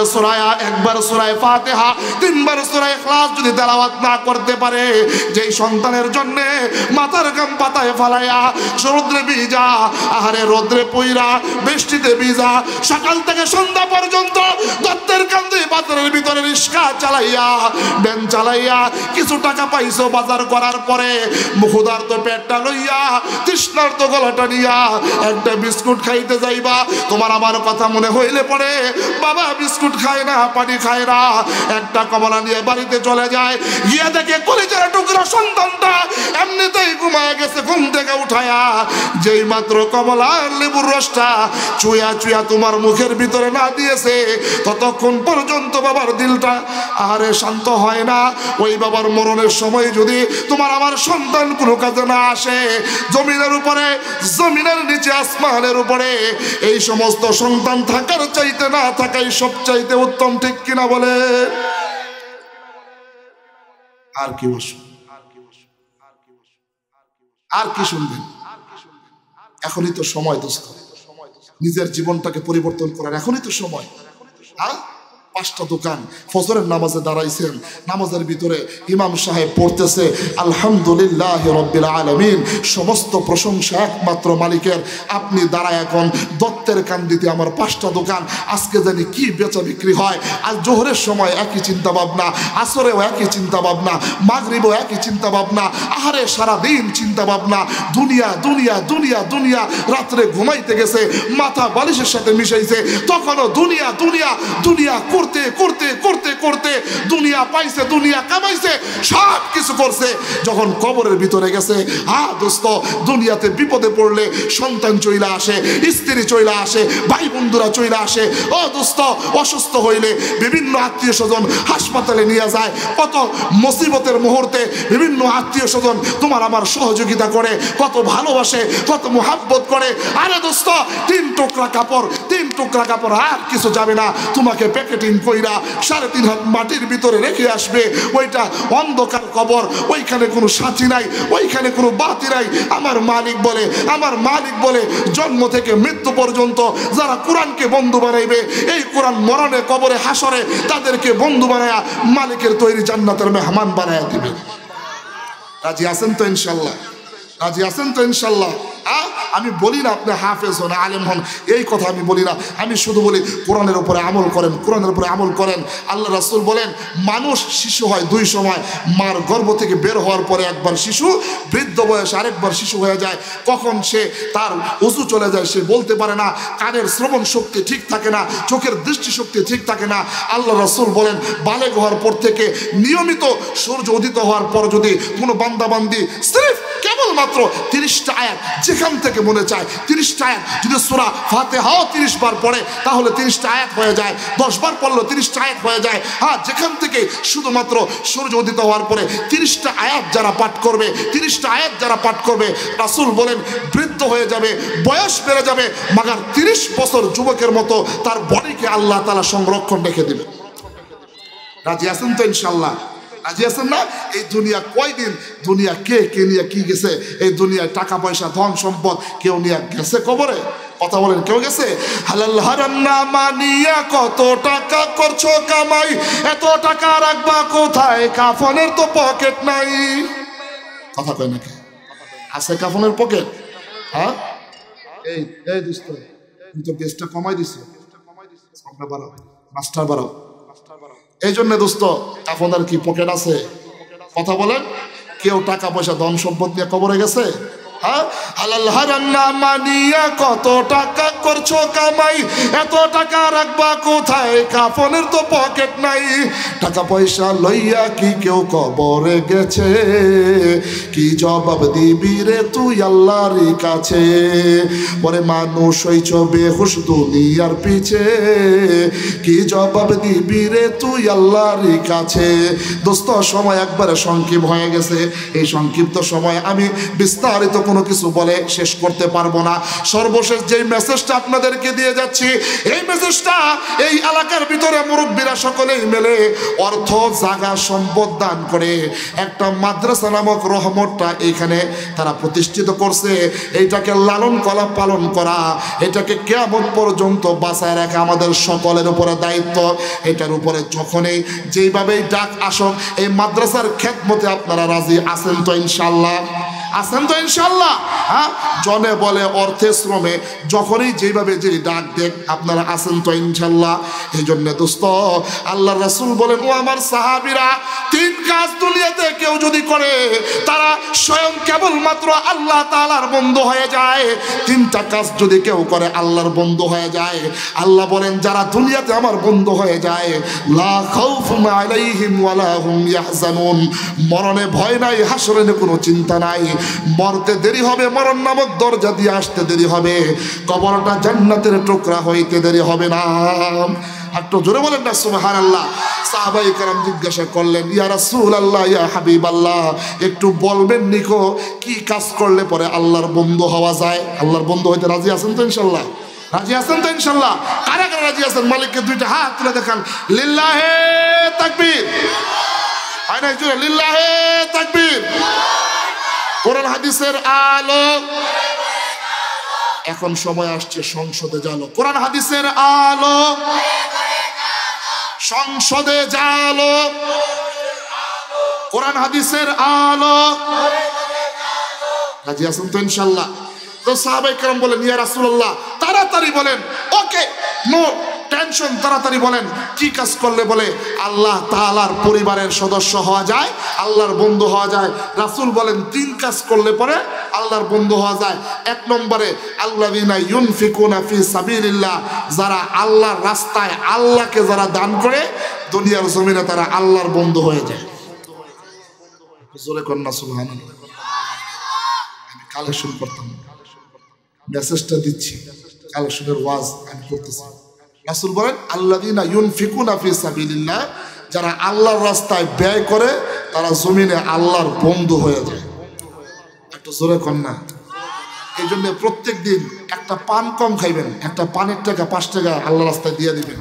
সূরা ফাতিহা 3 বার সূরা ইখলাস যদি তেলাওয়াত না করতে পারে, যেই সন্তানের জন্য মাথার ঘাম পাতায় ফালাইয়া রৌদ্রে ভিজা, আহারে রৌদ্রে পইরা বৃষ্টিতে ভিজা, সকাল থেকে সন্ধ্যা পর্যন্ত দত্তের কান্দে বাজারের ভিতরে রিক্সা চালাইয়া ভ্যান চালাইয়া কিছু টাকা পাইছো বাজার করার পরে ক্ষুধার্ত পেটটা লইয়া তৃষ্ণার্ত গলাটা নিয়া একটা বিস্কুট খাইতে যাইবা, তোমার আমার কথা মনে হইলে পরে বাবা বিস্কুট খায় না, পানি খায় না, একটা কমলা নিয়ে বাড়িতে চলে যায়, গিয়ে দেখে কলিজার টুকরা সন্তানটা এমনিতেই ঘুমায় গেছে। ঘুম থেকে উঠায়া যেই মাত্র কমলার লেবুর রসটা চুয়া চুয়া তোমার মুখের ভিতরে না দিয়েছে ততক্ষণ পর্যন্ত বাবার দিলটা আহারে শান্ত হয় না। ওই বাবার মরণের সময় যদি তোমার আমার সন্তান কোনো কাজে না আসে, জমিনের উপরে জমিনের নিচে আসমানের উপরে এই সমস্ত সন্তান থাকার চাইতে না থাকাই সব চাইতে উত্তম, ঠিক কিনা বলে? আর কি বসো, আর কি শুনবেন? এখনই তো সময় দোস্ত, নিজের জীবনটাকে পরিবর্তন করার এখনই তো সময়। হ্যাঁ, 5টা দোকান ফজরের নামাজে দাঁড়াইছেন, নামাজের ভিতরে ইমাম সাহেব পড়তেছে আলহামদুলিল্লাহ রাব্বিল আলামিন, সমস্ত প্রশংসা একমাত্র মালিকের। আপনি দাঁড়ায় এখন দত্তের কান্দিতে আমার 5টা দোকান, আজকে জানি কি বেচা বিক্রি হয়। আর জোহরের সময় একই চিন্তা ভাবনা, আসরেও একই চিন্তা ভাবনা, মাগরিবেও একই চিন্তা ভাবনা, আহারে সারাদিন চিন্তা ভাবনা, দুনিয়া দুনিয়া দুনিয়া দুনিয়া। রাত্রে ঘুমাইতে গেছে মাথা বালিশের সাথে মিশাইছে, তখনও দুনিয়া দুনিয়া দুনিয়া করতে করতে করতে করতে দুনিয়া পাইছে, দুনিয়া কামাইছে, সব কিছু করছে। যখন কবরের ভিতরে গেছে, হ্যাঁ দোস্ত, দুনিয়াতে বিপদে পড়লে সন্তান চইলা আসে, স্ত্রী চইলা আসে, ভাই বন্ধুরা চইলা আসে। ও দোস্ত, অসুস্থ হইলে বিভিন্ন আত্মীয় স্বজন হাসপাতালে নিয়ে যায়, কত মুসিবতের মুহূর্তে বিভিন্ন আত্মীয় স্বজন তোমার আমার সহযোগিতা করে, কত ভালোবাসে, কত মোহাব্বত করে। আরে দোস্ত, 3 টুকরা কাপড়, 3 টুকরা কাপড় আর কিছু যাবে না, তোমাকে প্যাকেটিং কইরা 3.5 হাত মাটির ভিতরে রেখে আসবে। ওইটা অন্ধকার কবর, ওইখানে কোনো সাথী নাই, ওইখানে কোনো বাতি নাই। আমার মালিক বলে, আমার মালিক বলে, জন্ম থেকে মৃত্যু পর্যন্ত যারা কোরআনকে বন্ধু বানাইবে, এই কোরআন মরণে কবরে হাসরে তাদেরকে বন্ধু বানায়া মালিকের তৈরি জান্নাতের মেহমান বানায়া দিবে। রাজি আছেন তো ইনশাল্লাহ? রাজি আছেন তো ইনশাল্লাহ? আমি বলি না আপনি হাফেজ হন, আলেম হন, এই কথা আমি বলি না। আমি শুধু বলি কোরআনের উপরে আমল করেন, কোরআনের উপরে আমল করেন। আল্লাহ রাসূল বলেন মানুষ শিশু হয় 2 সময়, মার গর্ভ থেকে বের হওয়ার পরে একবার শিশু, বৃদ্ধ বয়সে আরেকবার শিশু হয়ে যায়। কখন সে তার উজু চলে যায় সে বলতে পারে না, কানের শ্রবণ শক্তি ঠিক থাকে না, চোখের দৃষ্টিশক্তি ঠিক থাকে না। আল্লাহ রাসূল বলেন বালেগ হওয়ার পর থেকে নিয়মিত সূর্য উদিত হওয়ার পর যদি কোনো বান্দাবান্দি সির্ফ কেবলমাত্র 30টা আয়াত যেখান থেকে মনে চায় 30টা আয়াত যদি সূরা ফাতিহাও 30 বার পড়ে তাহলে 30টা আয়াত হয়ে যায়, 10 বার পড়লে 30টা আয়াত হয়ে যায়। হ্যাঁ, যেখান থেকে শুধুমাত্র সূর্য উদিত হওয়ার পরে 30টা আয়াত যারা পাঠ করবে, 30টা আয়াত যারা পাঠ করবে, রাসূল বলেন বৃদ্ধ হয়ে যাবে, বয়স বেড়ে যাবে, মাগার 30 বছর যুবকের মতো তার বডিকে আল্লাহ তাআলা সংরক্ষণ রেখে দেবে। রাজি আছেন তো ইনশাআল্লাহ? রাজি আছেন না? এই দুনিয়া কয়দিন, দুনিয়া কে কে নিয়ে কি গেছে? এই দুনিয়ায় টাকা পয়সা ধন সম্পদ কেউ নিয়ে গেছে কবরে? কথা বলেন, কেউ গেছে? হালাল হারাম না মানিয়া কত টাকা করছো কামাই, এত টাকা রাখবা কোথায়? কাফনের তো পকেট নাই। কথা কয় নাকি? আছে কাফনের পকেট? হ্যাঁ, এই এই দোস্ত, তুমি তো গেস্টটা কমাই দিছো, সামনে বাড়াও, মাস্টার বাড়াও। এই জন্য দোস্ত, কাফনের কি পকেট আছে? কথা বলেন, কেউ টাকা পয়সা ধন সম্পদ নিয়ে কবরে গেছে? হ্যাঁ, হালাল হারাম না মানিয়া কত টাকা করছো কামাই, এত টাকা রাখবা কোথায়? কাফনের তো পকেট নাই। টাকা পয়সা লইয়া কি কেউ কবরে গেছে? কি জবাব দিবি রে তুই আল্লাহর কাছে? পরে মানুষ হইছ বেহুশ দুনিয়ার পিছে, কি জবাব দিবি রে তুই আল্লাহর কাছে? দোস্ত, সময় একবারে সংক্ষিপ্ত হয়ে গেছে। এই সংক্ষিপ্ত সময় আমি বিস্তারিত কোনো কিছু বলে শেষ করতে পারবো না। সর্বশেষ যেই মেসেজটা আপনাদেরকে দিয়ে যাচ্ছি, এই মেসেজটা এই এলাকার ভিতরে মুরব্বীরা সকলেই মিলে অর্থ জায়গা সম্পদ দান করে একটা মাদ্রাসা নামক রহমতটা এখানে তারা প্রতিষ্ঠিত করছে। এইটাকে লালন করা, পালন করা, এটাকে কিয়ামত পর্যন্ত বাঁচায় রাখা আমাদের সকলের উপরে দায়িত্ব। এটার উপরে যখনই যেইভাবেই ডাক আসুক, এই মাদ্রাসার খেদমতে আপনারা রাজি আছেন তো ইনশাআল্লাহ? আছেন তো ইনশাল্লাহ? হ্যাঁ, জনে বলে অর্থে শ্রমে যখনই যেভাবে যে ডাক দেন আপনারা আছেন তো ইনশাল্লাহ? এই জন্য দোস্ত আল্লাহ রাসূল বলেন, ও আমার সাহাবীরা, 3 কাজ দুনিয়াতে কেউ যদি করে তারা স্বয়ং কেবলমাত্র আল্লাহ তাআলার বন্ধু হয়ে যায়। 3টা কাজ যদি কেউ করে আল্লাহর বন্ধু হয়ে যায়। আল্লাহ বলেন, যারা দুনিয়াতে আমার বন্ধু হয়ে যায়, লা খাউফুন আলাইহিম ওয়ালা হুম ইয়াহজানুন, মরণে ভয় নাই, হাসরে কোনো চিন্তা নাই, মরতে দেরি হবে, মরণ নামক দরজা দিয়ে আসতে দেরি হবে, কবরটা জান্নাতের টুকরা হইতে দেরি হবে না। একটু জোরে বলেন না সুবহানাল্লাহ। সাহাবায়ে কেরাম জিজ্ঞাসা করলেন, ইয়া রাসূলুল্লাহ, ইয়া হাবিবাল্লাহ, একটু বলবেন নিকো কি কাজ করলে পরে আল্লাহর বন্ধু হওয়া যায়? আল্লাহর বন্ধু হইতে রাজি আছেন তো ইনশাল্লাহ? রাজি আছেন তো ইনশাল্লাহ? কারা কারা রাজি আছেন মালিককে 2টা হাত তুলে দেখান। লিল্লাহে তাকবীর। হয় না জোরে লিল্লাহে তাকবীর। কোরআন হাদিসের আলো। এখন সময় আসছে সংসদে জালো। কোরআন হাদিসের আলো, সংসদে জালো। কোরআন হাদিসের আলো। রাজি আছেন তো ইনশাল্লাহ? তো সাহাবায়ে কেরাম বলেন, ইয়া রাসূলুল্লাহ, তাড়াতাড়ি বলেন, ওকে, নো টেনশন, তাড়াতাড়ি বলেন কি কাজ করলে বলে আল্লাহ তাআলার পরিবারের সদস্য হওয়া যায়, আল্লাহর বন্ধু হওয়া যায়? রাসূল বলেন, 3 কাজ করলে পরে আল্লাহর বন্ধু হওয়া যায়। 1 নম্বরে, আল্লাযীনা ইউনফিকুনা ফি সাবিলিল্লাহ, যারা আল্লাহর রাস্তায় আল্লাহকে যারা দান করে দুনিয়ার জমিনে তারা আল্লাহর বন্ধু হয়ে যায়। জোরে কন্না সুবহানাল্লাহ। আমি কালেকশন করতাম, মেসেজটা দিচ্ছি, কালেকশনের ওয়াজ আমি করতেছি। রাসূল বলেন, আল্লাযীনা ইউনফিকুনা ফি সাবিলিল্লাহ, যারা আল্লাহর রাস্তায় ব্যয় করে তারা জমিনে আল্লাহর বন্ধু হয়ে যায়। একটু জোরে কন্যা। এই জন্য প্রত্যেক দিন একটা পান কম খাইবেন, একটা পানের টাকা 5 টাকা আল্লাহর রাস্তায় দিয়ে দিবেন।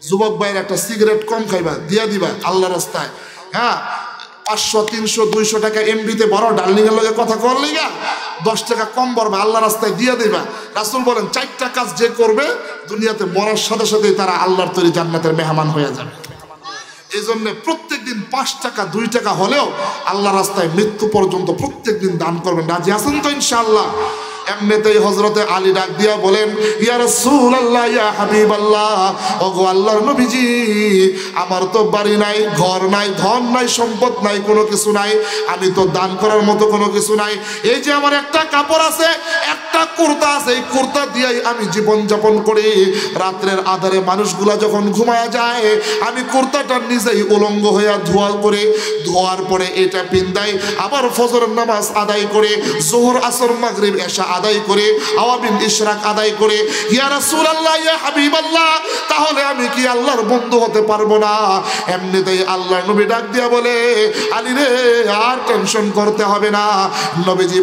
যুবক ভাইয়ের একটা সিগারেট কম খাইবা, দিয়ে দিবা আল্লাহর রাস্তায়। হ্যাঁ, 500, 300, 200 টাকা এমবিতে বড় ডার্লিং এর লগে কথা কর লিগা 10 টাকা কম বলবা, আল্লাহর রাস্তায় দিয়ে দিবা। রাসূল বলেন, 4টা কাজ যে করবে দুনিয়াতে মরার সাথে সাথে তারা আল্লাহর তৈরি জান্নাতের মেহমান হয়ে যাবে। এই জন্য প্রত্যেক দিন 5 টাকা 2 টাকা হলেও আল্লাহর রাস্তায় মৃত্যু পর্যন্ত প্রত্যেক দিন দান করবেন। রাজি আছেন তো ইনশাআল্লাহ? এমনিতেই হযরতে আলী ডাক দিয়া বলেন, ইয়া রাসূলুল্লাহ, ইয়া হাবিবাল্লাহ, ওগো আল্লাহর নবীজি, আমার তো বাড়ি নাই, ঘর নাই, ধন নাই, সম্পদ নাই, কোনো কিছু নাই, আমি তো দান করার মতো কোনো কিছু নাই। এই যে আমার একটা কাপড় আছে, একটা কুর্তা আছে, এই কুর্তা দিয়েই আমি জীবন যাপন করি। রাত্রের আধারে মানুষগুলা যখন ঘুমায়া যায়, আমি কুর্তাটা নিজেই উলঙ্গ হইয়া ধোয়ার পরে এটা পিন্দাই, আবার ফজরের নামাজ আদায় করে, যোহর আসর মাগরিব এশা আদায় করে, আওয়াবিন ইশরাক আদায় করে, ইয়া রাসূলুল্লাহ, ইয়া হাবিবাল্লাহ, তাহলে আমি কি আল্লাহর বন্ধু হতে পারবো না? এমনিতেই আল্লাহর নবী ডাক দিয়া বলে, আলী রে, আর টেনশন করতে হবে না। নবীজি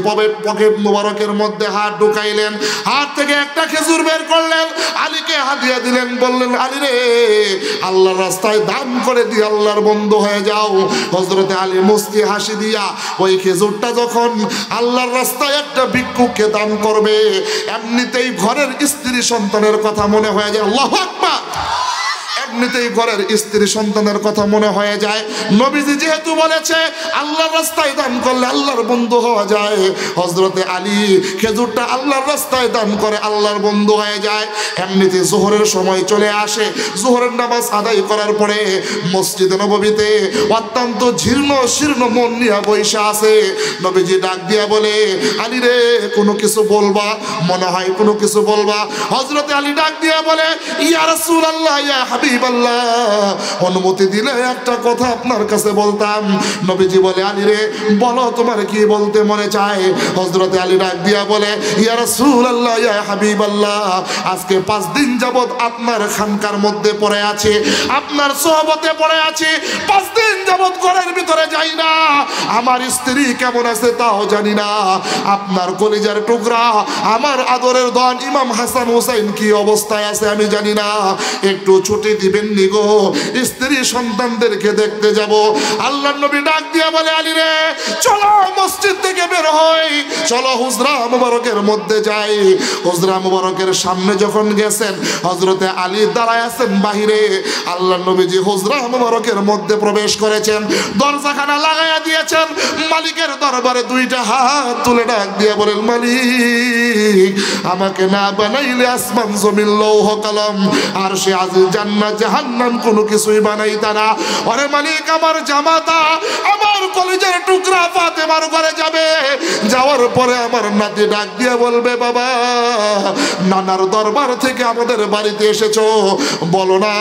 পকেট মোবারকের মধ্যে হাত ঢুকাইলেন, হাত থেকে একটা খেজুর বের করলেন, আলীকে হাদিয়া দিলেন, বললেন, আলী রে, আল্লাহর রাস্তায় দান করে দিয়ে আল্লাহর বন্ধু হয়ে যাও। হযরতে আলী মুস্কি হাসি দিয়া ওই খেজুরটা যখন আল্লাহর রাস্তায় একটা ভিক্ষুককে দান করবে, এমনিতেই ঘরের স্ত্রী সন্তানের কথা মনে হয়ে যায়। আল্লাহু আকবার। এমনিতেই ঘরের স্ত্রী সন্তানের কথা মনে হয়ে যায়। নবীজি যেহেতু বলেছে আল্লাহর রাস্তায় দান করলে আল্লাহর বন্ধু হওয়া যায়, হযরতে আলী খেজুরটা আল্লাহর রাস্তায় দান করে আল্লাহর বন্ধু হয়ে যায়। এমনিতে যোহরের সময় চলে আসে, যোহরের নামাজ আদায় করার পরে মসজিদে নববীতে অত্যন্ত জীর্ণ শীর্ণ মন নিয়ে বসে আছে। নবীজি ডাক দিয়া বলে, আলী রে, কোনো কিছু বলবা? মনে হয় কোনো কিছু বলবা। হযরতে আলী ডাক দিয়া বলে, ইয়া রাসূলুল্লাহ, ইয়া হাবিবাল্লাহ, অনুমতি দিলে একটা কথা আপনার কাছে বলতাম। নবীজি বলে, আলী রে, বলো তোমার কি বলতে মনে চায়? হযরতে আলী ডাক দিয়া বলে, ইয়া রাসূলুল্লাহ, ইয়া হাবিবাল্লাহ, আজকে 5 দিন যাবত আপনার খানকার মধ্যে পড়ে আছে, আপনার সোহবতে পড়ে আছে, 5 দিন যাবত ঘরের ভিতরে যাই না, আমার স্ত্রী কেমন আছে তাও জানি না, আপনার কলিজার টুকরা আমার আদরের ধন ইমাম হাসান হুসাইন কি অবস্থায় আছে আমি জানি না। একটু ছুটি দিবেন নি গো, স্ত্রী সন্তানদেরকে দেখতে যাব। আল্লাহর নবী ডাক দিয়া বলে, আলী রে চলো মসজিদ থেকে বের হই, চলো হুজরা মুবারকের মধ্যে যাই। হুজরা মুবারকের সামনে যখন গেছেন, হযরতে আলী দাঁড়ায় আছেন বাহিরে। আল্লাহর নবীজি হুজরা মুবারকের মধ্যে প্রবেশ করেছেন, দরজাখানা লাগাইয়া দিয়েছেন। মালিকের দরবারে দুইটা হাত তুলে ডাক দিয়ে বলেন, মালিক আমাকে না বানাইলে আসমান জমিন লৌহ কলম আর সে আজিজ জান্নাত জাহান্নাম কোনো কিছুই বানাইতা না। ওরে মালিক, আমার জামাতা আমার কলিজার টুকরা ফাতেমার ঘরে যাবে, যাওয়ার পরে আমার নাতি ডাক দিয়ে বলবে, বাবা নানার দরবার থেকে আমাদের বাড়িতে এসেছো, বলো না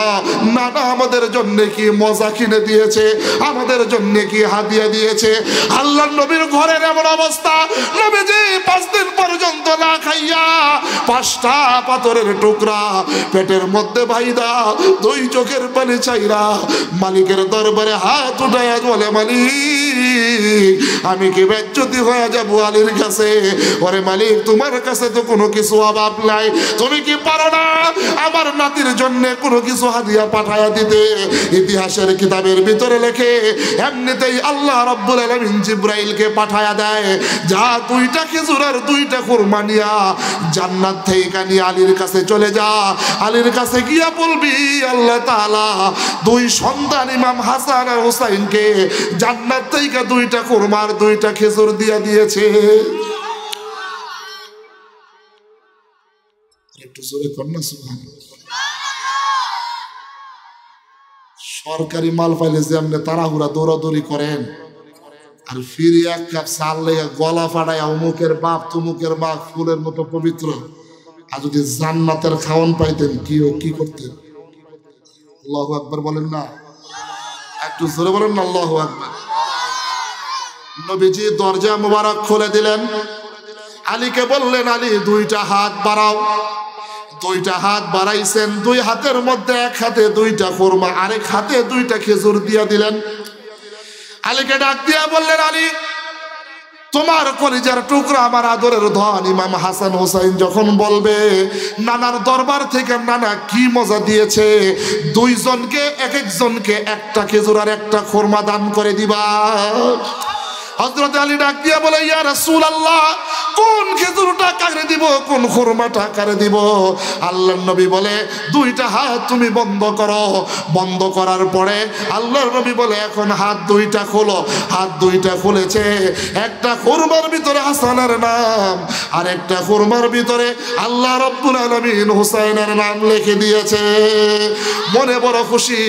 নানা আমাদের জন্য কি মজা কিনে দিয়েছে, আমাদের জন্য কি হাদিয়া দিয়েছে। আল্লাহর নবীর ঘরের এমন অবস্থা, নবীজি 5 দিন পর্যন্ত না খাইয়া 5টা পাথরের টুকরা পেটের মধ্যে ভাইদা 2 চোখের পানি চাইরা মালিকের দরবারে হাত উঠাইয়া বলে, মালিক আমি কি বেজ্জতি হয়ে যাব আলীর কাছে? ওরে মালিক, তোমার কাছে তো কোনো কিছু অভাব নাই, তুমি কি পারো না আমার নাতির জন্য কোনো কিছু হাদিয়া পাঠায়া দিতে? ইতিহাসের কিতাবের ভিতরে লেখে, এমনিতেই আল্লাহ রাব্বুল আলামিন জিবরাইলকে পাঠায়া দেয়, যা 2টা খেজুর আর 2টা খুরমা নিয়া জান্নাত থেকে নিয়ে আলীর কাছে চলে যা। আলীর কাছে গিয়া বলবি, আল্লাহ তাআলা 2 সন্তান ইমাম হাসান আর হুসাইনকে জান্নাত থেকে 2টা খুরমা আর 2টা খেজুর দিয়া দিয়েছে। একটু জোরে কর না সুবহানাল্লাহ। সরকারি মাল পাইলে যে আপনি তাড়াহুড়া দৌড়াদৌড়ি করেন, আর ফিরে 1 কাপ চাল লেগে গলা ফাটায় অমুকের বাপ তুমুকের বাপ ফুলের মতো পবিত্র, আর যদি জান্নাতের খাওয়ান পাইতেন কি করতেন? আল্লাহু আকবার বলেন না, একটু জোরে বলেন না আল্লাহু আকবার। নবীজি দরজা মুবারক খুলে দিলেন, আলীকে বললেন, আলী 2টা হাত বাড়াও। 2টা হাত বাড়াইছেন, 2 হাতের মধ্যে 1 হাতে 2টা খুরমা, আরেক হাতে 2টা খেজুর দিয়া দিলেন। আলীকে ডাক দিয়া বললেন, আলী তোমার কলিজার টুকরা আমার আদরের ধন ইমাম হাসান হুসাইন যখন বলবে নানার দরবার থেকে নানা কি মজা দিয়েছে, 2 জনকে এক একজনকে 1টা খেজুর আর 1টা খুরমা দান করে দিবা। হযরত আলী ডাক দিয়া বলে, ইয়া রাসূলুল্লাহ কোন খেজুরটা কারে দিব, কোন খুরমাটা কারে দিব? আল্লাহর নবী বলে, 2টা হাত তুমি বন্ধ করো। বন্ধ করার পরে আল্লাহর নবী বলে, এখন হাত 2টা খোলো। হাত 2টা খুলেছে, 1টা খুরমার ভিতরে হাসানের নাম আর 1টা খুরমার ভিতরে আল্লাহ রাব্বুল আলামিন হুসাইনের নাম লিখে দিয়েছে। মনে বড় খুশি,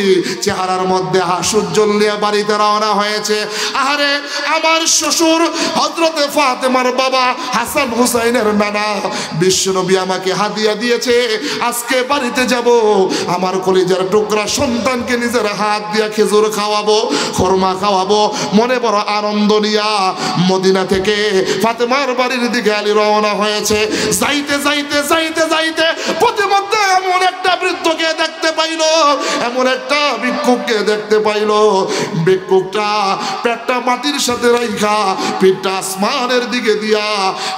চেহারার মধ্যে হাস্যোজ্জ্বল নিয়ে বাড়িতে রওনা হয়েছে। আহারে আমার শ্বশুর হযরতে ফাতেমার বাবা হাসান হুসাইনের নানা বিশ্বনবী আমাকে হাদিয়া দিয়েছে, আজকে বাড়িতে যাব, আমার কলিজার টুকরা সন্তানকে নিজের হাত দিয়া খেজুর খাওয়াবো, খুরমা খাওয়াবো। মনে বড় আনন্দ নিয়া মদিনা থেকে ফাতেমার বাড়ির দিকে আলী রওনা হয়েছে। যাইতে যাইতে যাইতে যাইতে প্রতিমধ্যে এমন একটা বৃদ্ধকে দেখতে পাইল, এমন একটা ভিক্ষুককে দেখতে পাইল। ভিক্ষুকটা পেটটা মাটির সাথে রাইখা পিঠটা আসমানের দিকে দিয়া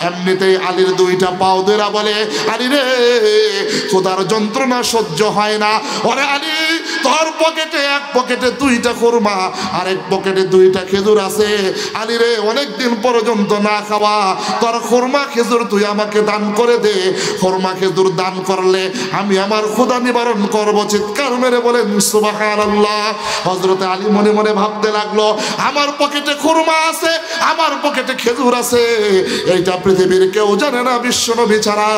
এমনিতেই আলীর 2টা পাও ধরা বলে, আলী রে খোদার যন্ত্রণা সহ্য হয় না। ওরে আলী, তোর পকেটে 1 পকেটে 2টা খুরমা আর 1 পকেটে 2টা খেজুর আছে। আলী রে অনেকদিন পর্যন্ত না খাওয়া, তোর খুরমা খেজুর তুই আমাকে দান করে দে। খুরমা খেজুর দান করলে আমি আমার ক্ষুধা নিবারণ করবো। চিৎকার মেরে বলেন সুবহানাল্লাহ। হযরতে আলী মনে মনে ভাবতে লাগলো, আমার পকেটে খুরমা আছে, আমার পকেটে খেজুর আছে, এইটা পৃথিবীর কেউ জানে না বিশ্বনবী ছাড়া।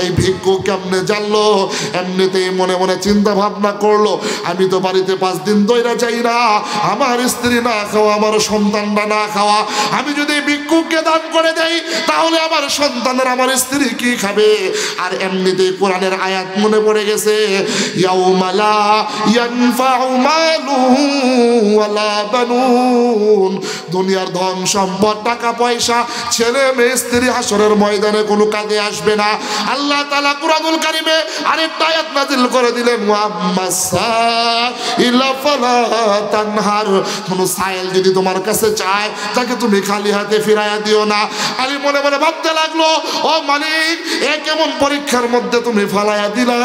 এই ভিক্ষুক কেমনে জানলো? এমনিতেই মনে মনে চিন্তা ভাবনা করলো, আমি তো বাড়িতে 5 দিন ধরে যাই না, আমার স্ত্রী না খাওয়া, আমার সন্তানরা না খাওয়া, আমি যদি ভিক্ষুককে দান করে দেই তাহলে আমার সন্তানের আমার স্ত্রী কি খাবে? আর এমনিতেই কোরআনের আয়াত মনে পড়ে গেছে, ইয়াউমা লা ইয়ানফাউ মালুন ওয়ালা বানুন। দুনিয়ার ধন সম্পদ টাকা পয়সা ছেলে মেয়ে স্ত্রী হাসরের ময়দানে কোনো কাজে আসবে না। আল্লাহ তাআলা কুরআনুল কারীমে আরেকটা আয়াত নাযিল করে দিলেন, ওয়া মাসাইলা ফালা তানহার। কোনো সাইল যদি তোমার কাছে চায় তাকে তুমি খালি হাতে ফিরাইয়া দিও না। আলী মনে মনে ভাবতে লাগলো, ও মালিক, এ কেমন পরীক্ষার মধ্যে তুমি ফালাইয়া দিলা?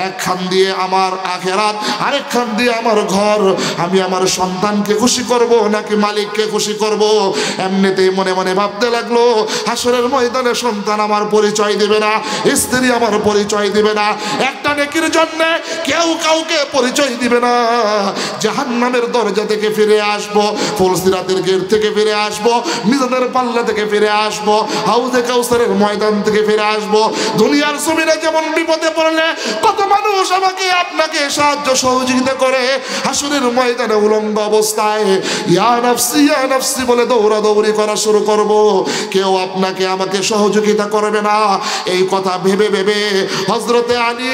1 খান দিয়ে আমার আখেরাত, আরেক খান দিয়ে আমার ঘর। আমি আমার সন্তানকে খুশি করব নাকি মালিককে খুশি করব? এমনিতেই মনে মনে ভাবতে লাগলো, হাসরের ময়দানে সন্তান আমার পরিচয় দিবে না, স্ত্রী আমার পরিচয় দিবে না, একটা নেকির জন্য কেউ কাউকে পরিচয় দিবে না। জাহান্নামের দরজা থেকে ফিরে আসবো, ফুলসিরাতের গেট থেকে ফিরে আসবো, মিজানের পাল্লা থেকে ফিরে আসবো, হাউজে কাউসারের ময়দান থেকে ফিরে আসবো। দুনিয়ার জমিনে যেমন বিপদে পড়লে কত মানুষ আমাকে আপনাকে সাহায্য সহযোগিতা করে, হাসরের ময়দানে উলঙ্গ অবস্থায় ইয়া নাফসি বলে দৌড়াদৌড়ি করা শুরু করব, কেউ আপনাকে আমাকে সহযোগিতা করবে না। এই কথা ভেবে ভেবে হযরতে আলী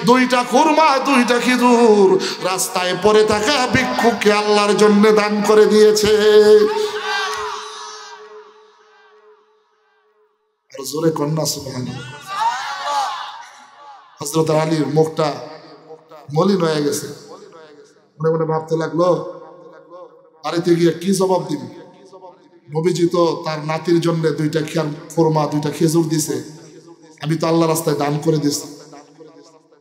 দুইটা খুরমা, দুইটা খেজুর রাস্তায় পড়ে থাকা ভিক্ষুককে আল্লাহর জন্য দান করে দিয়েছে। জোরে কন্যা সুবহানাল্লাহ। হযরত আলীর মুখটা মলিন হয়ে গেছে, মনে মনে ভাবতে লাগলো বাড়িতে গিয়ে কি জবাব দিবি। নবীজি তো তার নাতির জন্য দুইটা খুরমা, দুইটা খেজুর দিছে, আমি তো আল্লাহ রাস্তায় দান করে দিছি।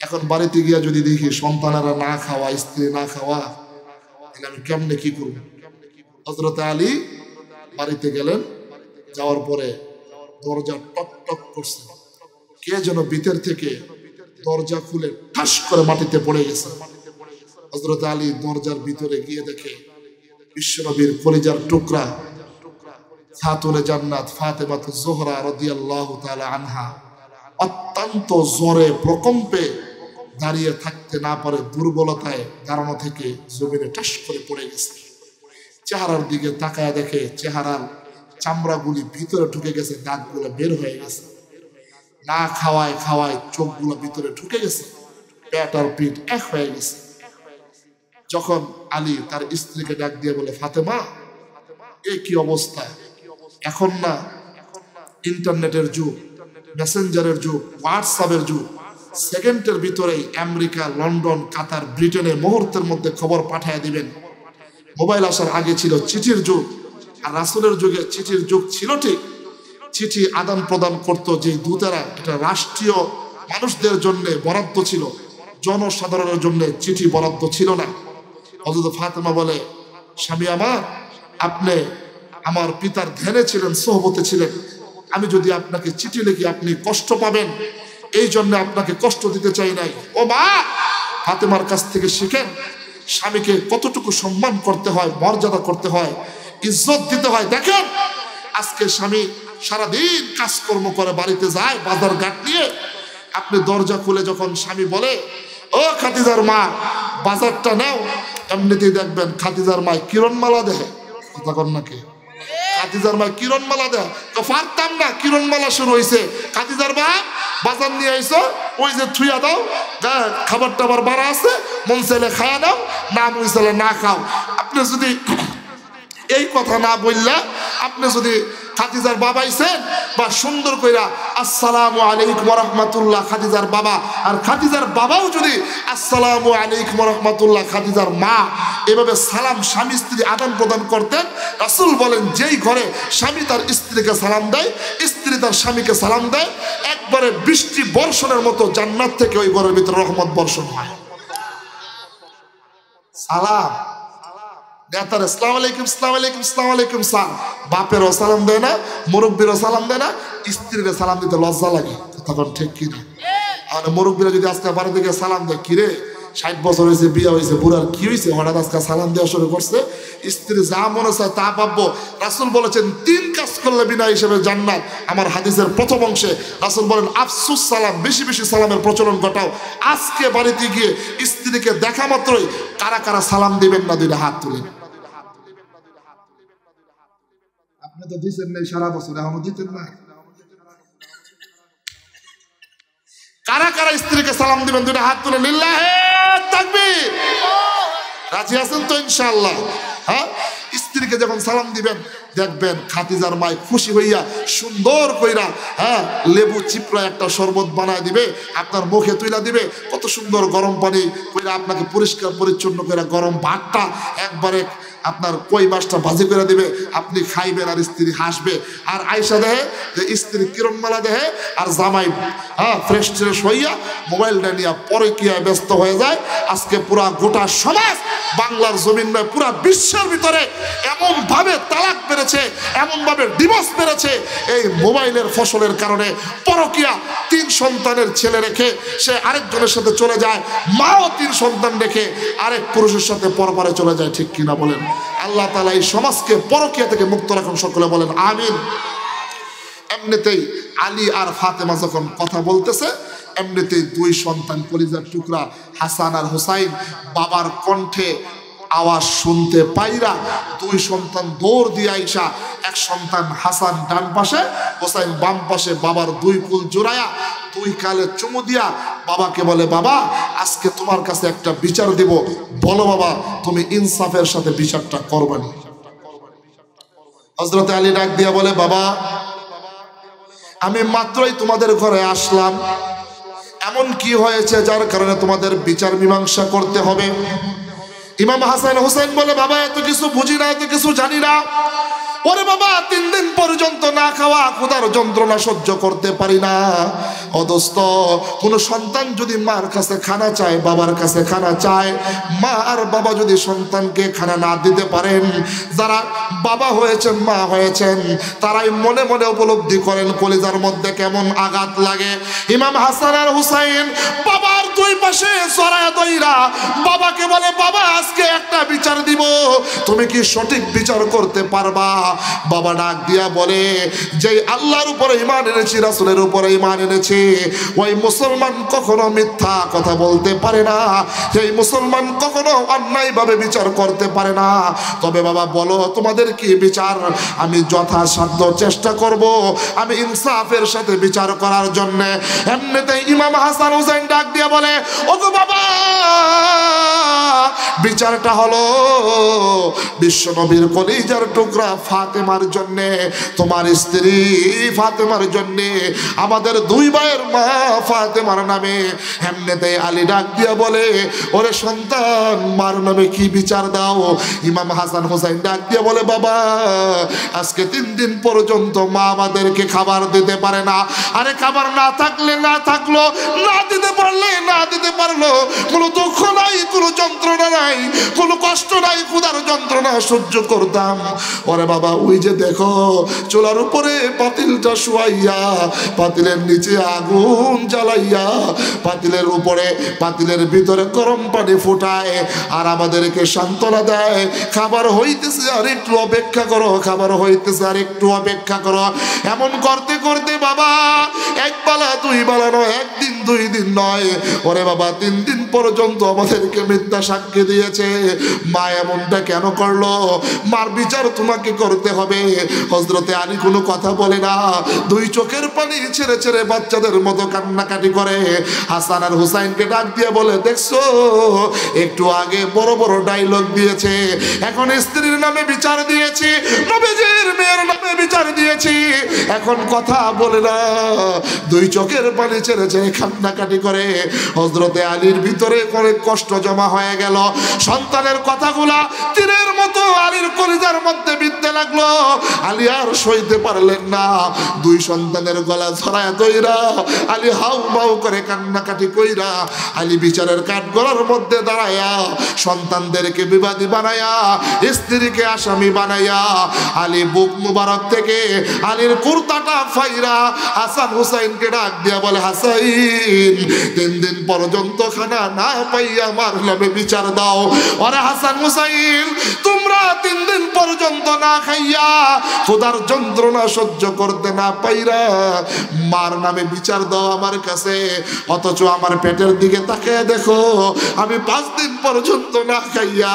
এখন বাড়িতে গিয়া যদি দেখি সন্তানেরা না খাওয়া, স্ত্রী না খাওয়া, তাহলে আমি কেমনে কি করব? হযরত আলী বাড়িতে গেলেন, যাওয়ার পরে দরজা টক টক করছে, কে যেন ভিতর থেকে দরজা খুলে ঠাস করে মাটিতে পড়ে গেছে। হযরত আলী দরজার ভিতরে গিয়ে দেখে বিশ্বনবীর কলিজার টুকরা খাতুনে জান্নাত ফাতেমাতুজ জোহরা রাদিয়াল্লাহু তাআলা আনহা অত্যন্ত জোরে প্রকম্পে দাঁড়িয়ে থাকতে না পারে, দুর্বলতায় দাঁড়ানো থেকে জমিনে টাস করে পড়ে গেছে। চেহারার দিকে তাকায় দেখে চেহারার চামড়াগুলি ভিতরে ঢুকে গেছে, দাঁতগুলো বের হয়ে গেছে, না খাওয়ায় খাওয়ায় চোখগুলো ভিতরে ঢুকে গেছে, পেট আর পিঠ এক হয়ে গেছে। যখন আলী তার স্ত্রীকে ডাক দিয়ে বলে, ফাতেমা এ কি অবস্থা? এখন না ইন্টারনেটের যুগ, মেসেঞ্জারের যুগ, হোয়াটসঅ্যাপের যুগ, সেকেন্ডের ভিতরেই আমেরিকা, লন্ডন, কাতার, ব্রিটেনে মুহূর্তের মধ্যে খবর পাঠিয়ে দিবেন। মোবাইল আসার আগে ছিল চিঠির যুগ, আর রাসূলের যুগে চিঠির যুগ ছিল ঠিক, চিঠি আদান প্রদান করতো যে দূতেরা, এটা রাষ্ট্রীয় মানুষদের জন্য বরাদ্দ ছিল, জনসাধারণের জন্য চিঠি বরাদ্দ ছিল না। হযরত ফাতেমা বলে, স্বামী আমার, আপনি আমার পিতার ধ্যানে ছিলেন, সোহবতে ছিলেন, আমি যদি আপনাকে চিঠি লিখি আপনি কষ্ট পাবেন, এই জন্য আপনাকে কষ্ট দিতে চাই নাই। ও মা, ফাতেমার কাছ থেকে শিখেন স্বামীকে কতটুকু সম্মান করতে হয়, মর্যাদা করতে হয়, ইজ্জত দিতে হয়। দেখেন আজকে স্বামী সারাদিন কাজকর্ম করে বাড়িতে যায় বাজার ঘাট নিয়ে, আপনি দরজা খুলে যখন স্বামী বলে, ও খাদিজার মা বাজারটা নাও, এমনিতেই দেখবেন খাদিজার মা কিরণমালা দেয়, কথা কর নাকি? খাদিজার মা কিরণমালা দেয়, তো পারতাম না, কিরণমালা শুরু হয়েছে, খাদিজার মা বাজার নিয়ে আইসো, ওই যে থুইয়া দাও, খাবার টাবার বাড়া আছে, মন চাইলে খাওয়া দাও, না মন চাইলে না খাও। আপনি যদি এই কথা না বললে, আপনি যদি খাদিজার বাবা আইছেন বা সুন্দর কইরা আসসালামু আলাইকুম ওয়া রাহমাতুল্লাহ খাদিজার বাবা, আর খাদিজার বাবাও যদি আসসালামু আলাইকুম ওয়া রাহমাতুল্লাহ খাদিজার মা, এভাবে সালাম স্বামী স্ত্রী আদান প্রদান করতেন। রাসূল বলেন, যেই ঘরে স্বামী তার স্ত্রীকে সালাম দেয়, স্ত্রী তার স্বামীকে সালাম দেয়, একবারে বৃষ্টি বর্ষণের মতো জান্নাত থেকে ওই ঘরের ভিতরে রহমত বর্ষণ হয়। সালাম নেতার আসসালামু আলাইকুম, আসসালামু আলাইকুম, আসসালামু আলাইকুম সালাম, বাপেরও সালাম দেয় না, মুরব্বীরও সালাম দেয় না, স্ত্রীরা সালাম দিতে লজ্জা লাগে, তখন ঠিক কিনা? আর মুরব্বীরা যদি আজকে বাড়ি থেকে সালাম দেয়, কিরে 60 বছর হয়েছে, বিয়ে হয়েছে, বুড়ার কি হয়েছে, হঠাৎ আজকে সালাম দেওয়া শুরু করছে, স্ত্রী যা মনে চায় তা পাবো। রাসূল বলেছেন 3 কাজ করলে বিনা হিসেবে জান্নাত। আমার হাদিসের প্রথম অংশে রাসূল বলেন, আফসুস সালাম, বেশি বেশি সালামের প্রচলন ঘটাও। আজকে বাড়িতে গিয়ে স্ত্রীকে দেখা মাত্রই কারা কারা সালাম দিবেন না, দুইটা হাত তুলেন। আপনি তো দিচ্ছেন নাই সারা বছর, এখনো দিতেন না। কারা কারা স্ত্রীকে সালাম দিবেন, দুইটা হাত তুলে লিল্লাহে তাকবীর। রাজি আছেন তো ইনশাআল্লাহ? হ্যাঁ, স্ত্রীকে যখন সালাম দিবেন দেখবেন খাদিজার মা খুশি হইয়া সুন্দর কইরা লেবু চিপড়া একটা শরবত বানায় দিবে, আপনার মুখে তুইলা দিবে, কত সুন্দর গরম পানি কইরা আপনাকে পরিষ্কার পরিচ্ছন্ন করে গরম ভাতটা একবারে আপনার কই মাছটা ভাজি করে দিবে, আপনি খাইবেন আর স্ত্রী হাসবে। আর আয়সা দেহে যে স্ত্রী কিরণমালা দেহে আর জামাই ফ্রেশ ট্রেশ হইয়া মোবাইলটা নিয়ে পরকীয়ায় ব্যস্ত হয়ে যায়। আজকে পুরা গোটা সমাজ, বাংলার জমিন নয় পুরা বিশ্বের ভিতরে এমন ভাবে তালাক বেড়েছে, এমন ভাবে ডিভোর্স বেড়েছে এই মোবাইলের ফসলের কারণে। পরকীয়া, 3 সন্তানের ছেলে রেখে সে আরেকজনের সাথে চলে যায়, মাও 3 সন্তান রেখে আরেক পুরুষের সাথে পরপারে চলে যায়। ঠিক কিনা বলেন? আল্লাহ তাআলা এই সমাজকে পরকীয়া থেকে মুক্ত রাখুন, সকলে বলেন আমিন। এমনিতেই আলী আর ফাতেমা যখন কথা বলতেছে, এমনিতেই 2 সন্তান কলিজার টুকরা হাসান আর হুসাইন বাবার কণ্ঠে আওয়াজ শুনতে পাইরা 2 সন্তান দৌড় দিয়ে আইসা, এক সন্তান হাসান ডান পাশে, হুসাইন বাম পাশে, বাবার 2 কুল জোড়ায়া 2 কালে চুমু দিয়া বাবাকে বলে, বাবা আজকে তোমার কাছে একটা বিচার দিব, বলো বাবা তুমি ইনসাফের সাথে বিচারটা করবানি। হযরত আলী ডাক দিয়া বলে, বাবা আমি মাত্রই তোমাদের ঘরে আসলাম, এমন কি হয়েছে যার কারণে তোমাদের বিচার মীমাংসা করতে হবে? ইমাম হাসান হুসাইন বলে, বাবা এত কিছু বুঝি না, এত কিছু জানি না। ওরে বাবা 3 দিন পর্যন্ত না খাওয়া ক্ষুধার যন্ত্রণা সহ্য করতে পারি না। ও দোস্ত, কোন সন্তান যদি মার কাছে খানা চায়, বাবার কাছে খানা চায়, মা আর বাবা যদি সন্তানকে খানা না দিতে পারেন, যারা বাবা হয়েছেন মা হয়েছেন তারাই মনে মনে উপলব্ধি করেন কলিজার মধ্যে কেমন আঘাত লাগে। ইমাম হাসান আর হুসাইন বাবার 2 পাশে ছড়ায়া দইরা বাবাকে বলে, বাবা আজকে একটা বিচার দিব, তুমি কি সঠিক বিচার করতে পারবা? বাবা ডাক দিয়া বলে, যে আল্লাহর উপরে ঈমান এনেছি, রাসূলের উপরে ঈমান এনেছি, ওই মুসলমান কখনো মিথ্যা কথা বলতে পারে না, সেই মুসলমান কখনো অন্যায়ভাবে বিচার করতে পারে না। তবে বাবা বলো তোমাদের কি বিচার? আমি যথাসাধ্য চেষ্টা করব আমি ইনসাফের সাথে বিচার করার জন্য। এমনিতেই ইমাম হাসান হুসাইন ডাক দিয়া বলে, ওগো বাবা বিচারটা হলো বিশ্বনবীর কলিজার টুকরা ফাতেমার জন্য, তোমার স্ত্রী ফাতেমার জন্য, আমাদের 2 ভাইয়ের মা ফাতেমার নামে। এমনিতেই আলী ডাক দিয়া বলে, ওরে সন্তান মার নামে কি বিচার দাও? ইমাম হাসান হুসাইন ডাক দিয়া বলে, বাবা আজকে 3 দিন পর্যন্ত মা আমাদেরকে খাবার দিতে পারে না। আরে খাবার না থাকলে না থাকলো, না দিতে পারলে না দিতে পারলো, কোনো দুঃখ নাই, কোনো যন্ত্রণা নাই, কোনো কষ্ট নাই, ক্ষুধার যন্ত্রণা সহ্য করতাম। ওরে বাবা ওই যে দেখো চুলার উপরে পাতিলটা শুয়াইয়া, পাতিলের নিচে আগুন জ্বালাইয়া, পাতিলের উপরে পাতিলের ভিতরে গরম পানি ফুটায় আর আমাদেরকে সান্ত্বনা দেয়, খাবার হইতেছে আর একটু অপেক্ষা করো, খাবার হইতেছে আর একটু অপেক্ষা করো। এমন করতে করতে বাবা 1 বেলা 2 বেলা নয়, 1 দিন 2 দিন নয়, ওরে বাবা 3 দিন পর্যন্ত আমাদেরকে মিথ্যা সাক্ষী দিয়েছে। মা এমনটা কেন করলো? মার বিচার তোমাকে করতে হবে। হযরতে আলী কোনো কথা বলে না, 2 চোখের পানি ছেড়ে ছেড়ে বাচ্চাদের মতো কান্নাকাটি করে। হাসান আর হুসাইনকে ডাক দিয়ে বলে, দেখছো একটু আগে বড় বড় ডায়লগ দিয়েছে, এখন স্ত্রীর নামে বিচার দিয়েছি, নবীজির মেয়ের নামে বিচার দিয়েছি, এখন কথা বলে না, 2 চোখের পানি ছেড়ে ছেড়ে কান্নাকাটি করে। হযরতে আলীর ভিতরে অনেক কষ্ট জমা হয়ে গেল। সন্তানের কথাগুলা তীরের মতো আলীর কলিজার মধ্যে বিঁধতে লাগলো। আলী আর সইতে পারলেন না, 2 সন্তানের গলা ছড়ায় দইরা আলী হাউ মাউ করে কান্নাকাটি কইরা আলী বিচারের কাঠ গলার মধ্যে দাঁড়ায়া, সন্তানদেরকে বিবাদী বানায়া, স্ত্রীকে আসামি বানায়া, আলী বুক মুবারক থেকে আলীর কুর্তাটা ফাইরা হাসান হুসাইনকে ডাক দিয়া বলে, হাসাইন 3 দিন পর্যন্ত খানা না পাইয়া আমার নামে বিচার দাও। ওরে হাসান হুসাইন তোমরা 3 দিন পর্যন্ত না খাইয়া ক্ষুধার যন্ত্রণা সহ্য করতে না পাইরা মার নামে বিচার দাও আমার কাছে, অথচ আমার পেটের দিকে তাকিয়ে দেখো আমি 5 দিন পর্যন্ত না খাইয়া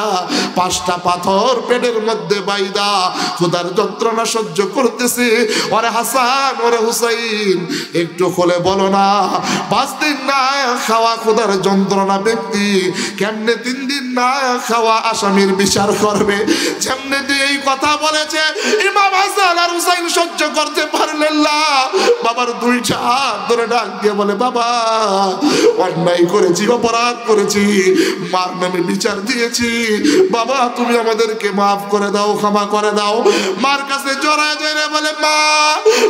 5টা পাথর পেটের মধ্যে বাইদা ক্ষুধার যন্ত্রণা সহ্য করতেছি। ওরে হাসান ওরে হুসাইন একটু খুলে বলো না, 5 দিন না খাওয়া ক্ষুধার যন্ত্রণা ব্যক্তি কেমনে 3 দিন না খাওয়া আসামির বিচার করবে? যেমনে দিয়ে এই কথা বলেছে ইমাম হাসান আর হুসাইন সহ্য করতে পারলেন না, বাবার দুইটা হাত ধরে ডাক দিয়ে বলে, বাবা অন্যায় করেছি, অপরাধ করেছি, মার নামে বিচার দিয়েছি, বাবা তুমি আমাদেরকে মাফ করে দাও, ক্ষমা করে দাও। মার কাছে জড়ায় জড়ায় বলে, মা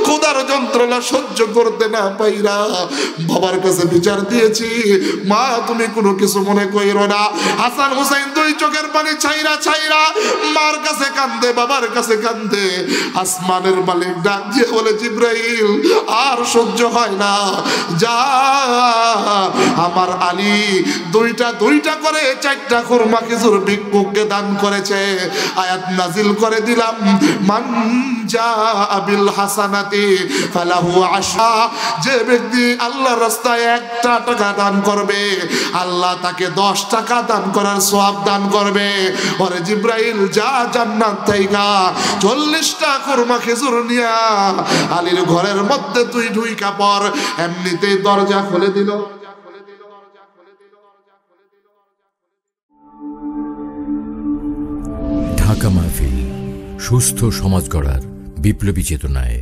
ক্ষুধার যন্ত্রণা সহ্য করতে না পাইরা বাবার কাছে বিচার দিয়েছি, মা তুমি কোনো কিছু মনে কইরো না। হাসান হুসাইন দুই চোখের পানি ছাইরা ছাইরা মার কাছে কান্দে, বাবার কাছে কান্দে। আসমানের মালিক ডাক দিয়ে বলে, জিব্রাইল আর সহ্য হয় না, যা আমার আলী দুইটা করে 4টা খুরমা খেজুর ভিক্ষুককে দান করেছে। আয়াত নাজিল করে দিলাম, মান জাআ বিল হাসানাতি ফালাহু আশরা, যে ব্যক্তি আল্লাহর রাস্তায় 1টা টাকা দান করবে আল্লাহ তাকে 10 টাকা দান করার সওয়াব দান করবে। ওরে জিব্রাইল যা জান্নাত থেকে 40টা খুরমা খেজুর নিয়া আলীর ঘরের মধ্যে তুই ঢুইকা পড়। এমনিতেই দরজা খুলে দিল। ঢাকা মাহফিল, সুস্থ সমাজ গড়ার বিপ্লবী চেতনায়।